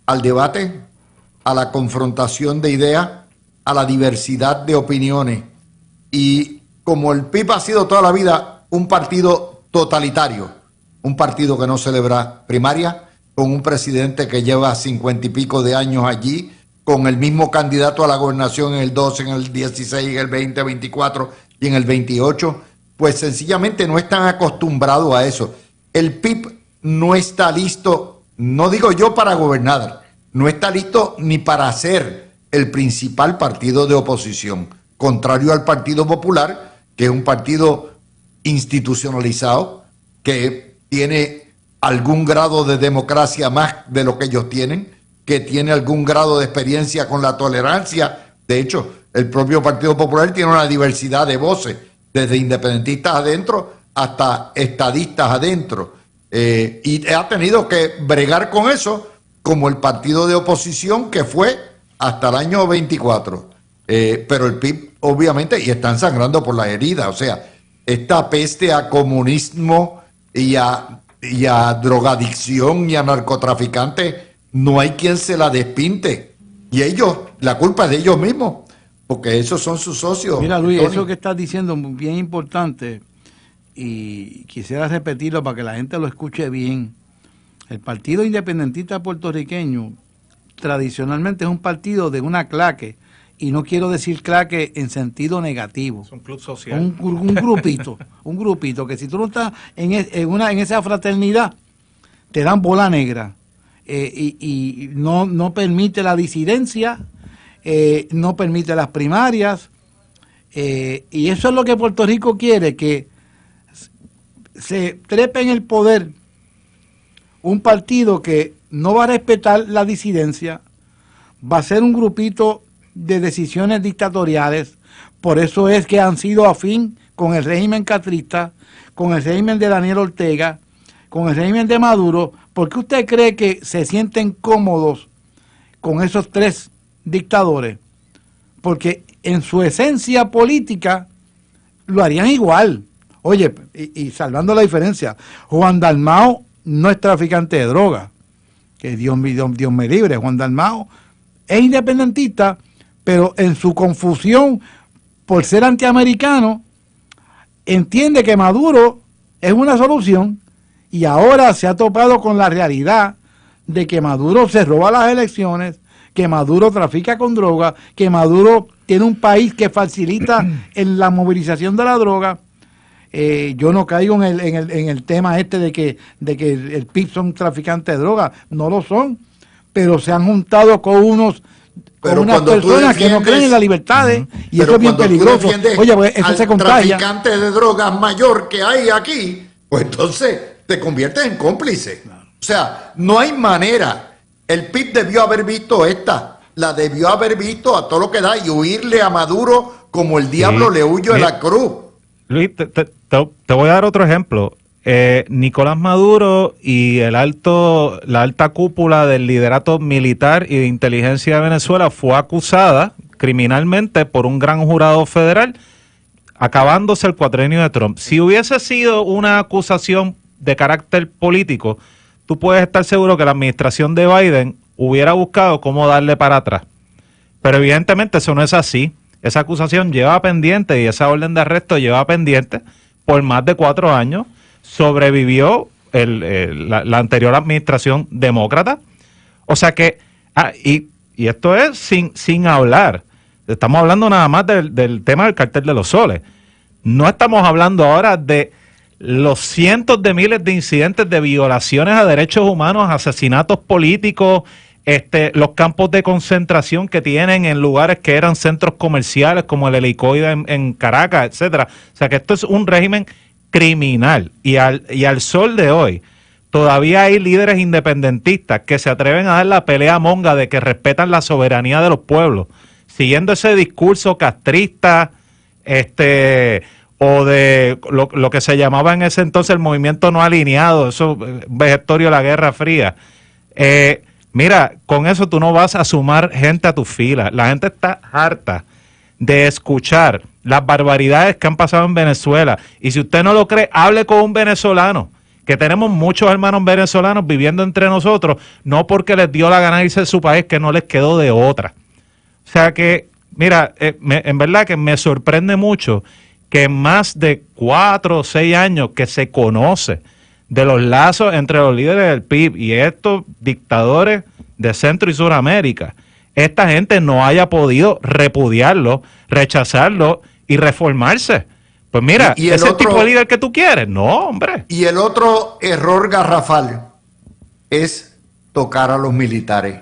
al debate, a la confrontación de ideas, a la diversidad de opiniones. Y como el PIB ha sido toda la vida un partido totalitario, un partido que no celebra primarias, con un presidente que lleva 50 y pico de años allí, con el mismo candidato a la gobernación en el 12, en el 16, en el 20, 24 y en el 28, pues sencillamente no están acostumbrados a eso. El PIB no está listo, no digo yo para gobernar, no está listo ni para ser el principal partido de oposición, contrario al Partido Popular, que es un partido institucionalizado, que tiene algún grado de democracia más de lo que ellos tienen, que tiene algún grado de experiencia con la tolerancia. De hecho, el propio Partido Popular tiene una diversidad de voces, desde independentistas adentro hasta estadistas adentro. Y ha tenido que bregar con eso como el partido de oposición que fue hasta el año 24. Pero el PIB, obviamente, y están sangrando por las heridas. O sea, esta peste a comunismo y a drogadicción y a narcotraficantes, no hay quien se la despinte. Y ellos, la culpa es de ellos mismos, porque esos son sus socios. Mira, Luis, Tony, eso que estás diciendo es bien importante. y quisiera repetirlo para que la gente lo escuche bien. El Partido Independentista Puertorriqueño tradicionalmente es un partido de una claque, y no quiero decir claque en sentido negativo. Es un club social. Un grupito que si tú no estás en esa fraternidad, te dan bola negra. Y no permite la disidencia, no permite las primarias, y eso es lo que Puerto Rico quiere, que se trepe en el poder un partido que no va a respetar la disidencia, va a ser un grupito de decisiones dictatoriales. Por eso es que han sido afín con el régimen castrista, con el régimen de Daniel Ortega, con el régimen de Maduro. ¿Por qué usted cree que se sienten cómodos con esos tres dictadores? Porque en su esencia política lo harían igual. Oye, y salvando la diferencia, Juan Dalmao no es traficante de droga, que Dios me libre. Juan Dalmao es independentista, pero en su confusión por ser antiamericano, entiende que Maduro es una solución, y ahora se ha topado con la realidad de que Maduro se roba las elecciones, que Maduro trafica con droga, que Maduro tiene un país que facilita en la movilización de la droga. Yo no caigo en el tema este de que el PIB son traficantes de droga, no lo son, pero se han juntado con unas personas que no creen en la libertad, y eso es bien peligroso. Oye, pues eso se contagia. Traficante de drogas mayor que hay aquí, pues entonces te conviertes en cómplice. O sea, no hay manera. El PIB debió haber visto la debió haber visto a todo lo que da y huirle a Maduro como el diablo le huyó a la cruz. Luis, te voy a dar otro ejemplo. Nicolás Maduro y la alta cúpula del liderato militar y de inteligencia de Venezuela fue acusada criminalmente por un gran jurado federal, acabándose el cuatrenio de Trump. Si hubiese sido una acusación de carácter político, tú puedes estar seguro que la administración de Biden hubiera buscado cómo darle para atrás. Pero evidentemente eso no es así. Esa acusación lleva pendiente, y esa orden de arresto lleva pendiente por más de 4 años. Sobrevivió la anterior administración demócrata. O sea que, y esto es sin hablar, estamos hablando nada más del tema del cartel de los soles. No estamos hablando ahora de los cientos de miles de incidentes de violaciones a derechos humanos, asesinatos políticos, los campos de concentración que tienen en lugares que eran centros comerciales, como el Helicoide en Caracas, etcétera. O sea que esto es un régimen criminal, y al sol de hoy todavía hay líderes independentistas que se atreven a dar la pelea monga de que respetan la soberanía de los pueblos, siguiendo ese discurso castrista, o de lo que se llamaba en ese entonces el movimiento no alineado, eso vegetorio de la Guerra Fría. Mira, con eso tú no vas a sumar gente a tus filas. La gente está harta de escuchar las barbaridades que han pasado en Venezuela. Y si usted no lo cree, hable con un venezolano, que tenemos muchos hermanos venezolanos viviendo entre nosotros, no porque les dio la gana de irse de su país, que no les quedó de otra. O sea que, mira, en verdad que me sorprende mucho que en más de 4 o 6 años que se conoce de los lazos entre los líderes del PIB y estos dictadores de Centro y Suramérica, esta gente no haya podido repudiarlo, rechazarlo y reformarse. Pues mira, ese tipo de líder que tú quieres, no, hombre. Y el otro error garrafal es tocar a los militares.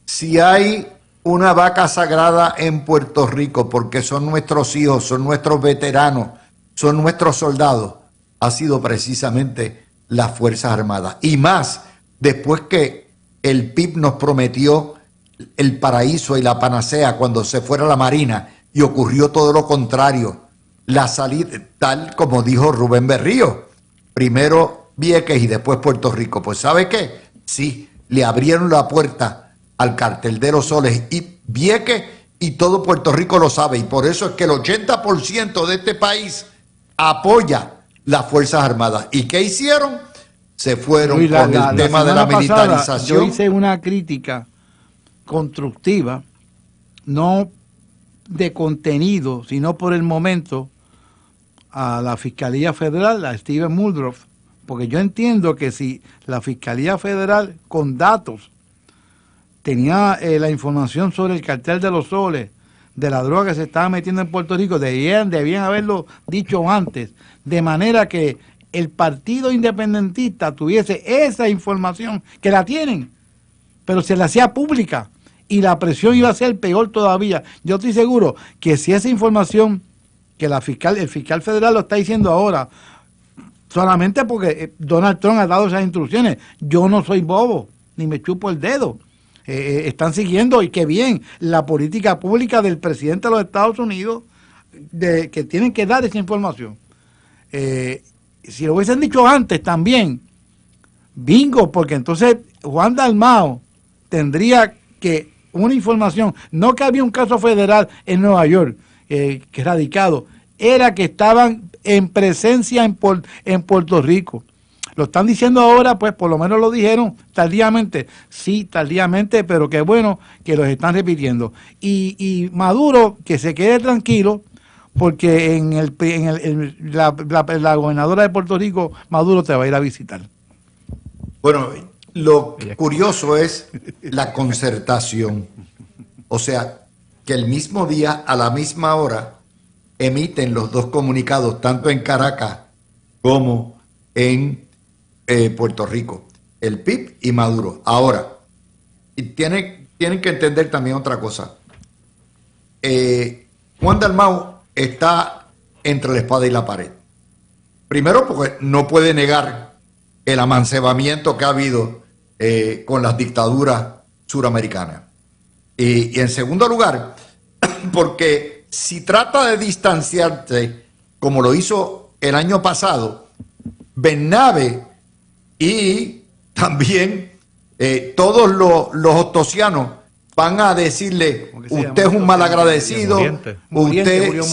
Si hay una vaca sagrada en Puerto Rico, porque son nuestros hijos, son nuestros veteranos, son nuestros soldados, ha sido precisamente las Fuerzas Armadas. Y más, después que el PIB nos prometió el paraíso y la panacea cuando se fuera la Marina, y ocurrió todo lo contrario. La salida, tal como dijo Rubén Berrío, primero Vieques y después Puerto Rico. Pues ¿sabe qué? Sí, le abrieron la puerta al cartel de los soles, y Vieques y todo Puerto Rico lo sabe, y por eso es que el 80% de este país apoya las Fuerzas Armadas. ¿Y qué hicieron? Se fueron con el tema de la militarización. Yo hice una crítica constructiva, no de contenido, sino por el momento, a la Fiscalía Federal, a Steven Muldrow, porque yo entiendo que si la Fiscalía Federal con datos tenía la información sobre el cartel de los soles, de la droga que se estaba metiendo en Puerto Rico, debían haberlo dicho antes, de manera que el partido independentista tuviese esa información, que la tienen, pero se la hacía pública y la presión iba a ser peor todavía. Yo estoy seguro que si esa información que el fiscal federal lo está diciendo ahora, solamente porque Donald Trump ha dado esas instrucciones, yo no soy bobo, ni me chupo el dedo. Están siguiendo, y qué bien, la política pública del presidente de los Estados Unidos, que tienen que dar esa información. Si lo hubiesen dicho antes también, bingo, porque entonces Juan Dalmau tendría que una información, no que había un caso federal en Nueva York, que radicado, era que estaban en presencia en Puerto Rico. Lo están diciendo ahora, pues por lo menos lo dijeron tardíamente. Sí, tardíamente, pero qué bueno que los están repitiendo. Y Maduro, que se quede tranquilo, porque la gobernadora de Puerto Rico, Maduro, te va a ir a visitar. Bueno, lo curioso es la concertación. O sea, que el mismo día, a la misma hora, emiten los dos comunicados, tanto en Caracas como en Puerto Rico, el PIB y Maduro. Ahora, y tienen que entender también otra cosa. Juan Dalmau está entre la espada y la pared. Primero, porque no puede negar el amancebamiento que ha habido con las dictaduras suramericanas. Y en segundo lugar, porque si trata de distanciarse, como lo hizo el año pasado, Bernabe y también todos los ostosianos van a decirle, usted es un malagradecido, usted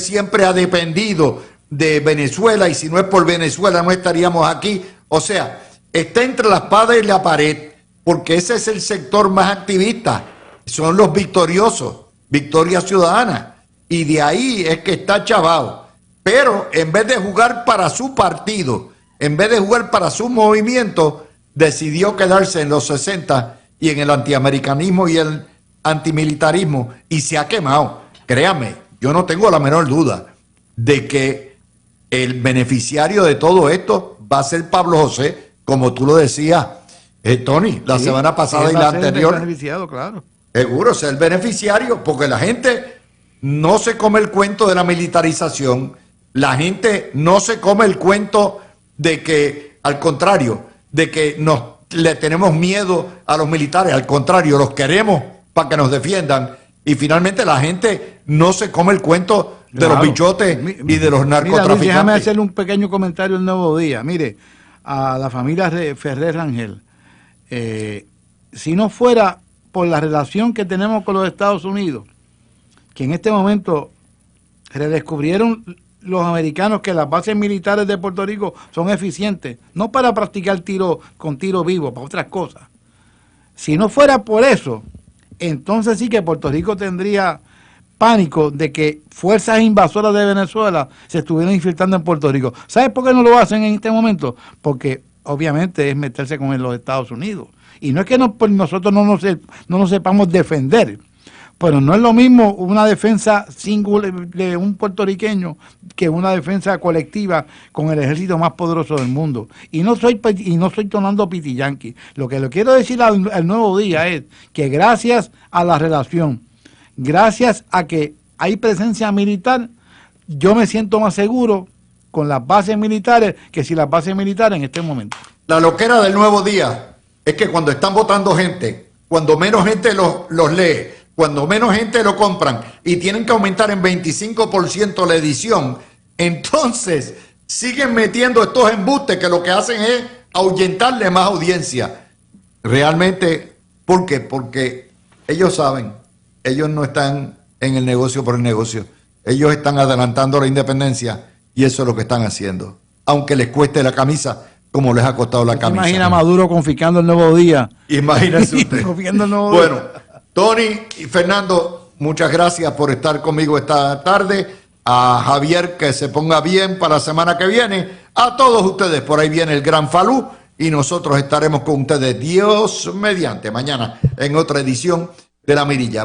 siempre ha dependido de Venezuela y si no es por Venezuela no estaríamos aquí. O sea, está entre la espada y la pared, porque ese es el sector más activista, son los victoriosos, Victoria Ciudadana, y de ahí es que está chavado. Pero en vez de jugar para su partido, en vez de jugar para su movimiento, decidió quedarse en los 60 y en el antiamericanismo y el antimilitarismo, y se ha quemado. Créame, yo no tengo la menor duda de que el beneficiario de todo esto va a ser Pablo José, como tú lo decías, Tony, la semana pasada y la anterior. Beneficiado, claro. Seguro, es el beneficiario, porque la gente no se come el cuento de la militarización, la gente no se come el cuento de que, al contrario, de que le tenemos miedo a los militares, al contrario, los queremos para que nos defiendan, y finalmente la gente no se come el cuento de los bichotes y de los narcotraficantes. Mira, Luis, déjame hacerle un pequeño comentario el Nuevo Día. Mire, a la familia Ferrer Rangel, si no fuera por la relación que tenemos con los Estados Unidos, que en este momento redescubrieron los americanos que las bases militares de Puerto Rico son eficientes, no para practicar tiro con tiro vivo, para otras cosas. Si no fuera por eso, entonces sí que Puerto Rico tendría pánico de que fuerzas invasoras de Venezuela se estuvieran infiltrando en Puerto Rico. ¿Sabes por qué no lo hacen en este momento? Porque obviamente es meterse con los Estados Unidos. Y no es que nosotros no nos sepamos defender, pero no es lo mismo una defensa singular de un puertorriqueño que una defensa colectiva con el ejército más poderoso del mundo. Y no estoy tonando pitillanqui. Lo que le quiero decir al Nuevo Día es que gracias a la relación, gracias a que hay presencia militar, yo me siento más seguro con las bases militares que si las bases militares en este momento. La loquera del Nuevo Día es que cuando están votando gente, cuando menos gente los lee, cuando menos gente lo compran y tienen que aumentar en 25% la edición, entonces siguen metiendo estos embustes que lo que hacen es ahuyentarle más audiencia. Realmente, ¿por qué? Porque ellos saben, ellos no están en el negocio por el negocio, ellos están adelantando la independencia y eso es lo que están haciendo, aunque les cueste la camisa, como les ha costado la camisa. Imagina a Maduro confiscando el Nuevo Día. Imagínese usted. Confiscando el Nuevo Bueno, Día. Tony y Fernando, muchas gracias por estar conmigo esta tarde. a Javier que se ponga bien para la semana que viene, a todos ustedes, por ahí viene el Gran Falú y nosotros estaremos con ustedes, Dios mediante, mañana en otra edición de La Mirilla.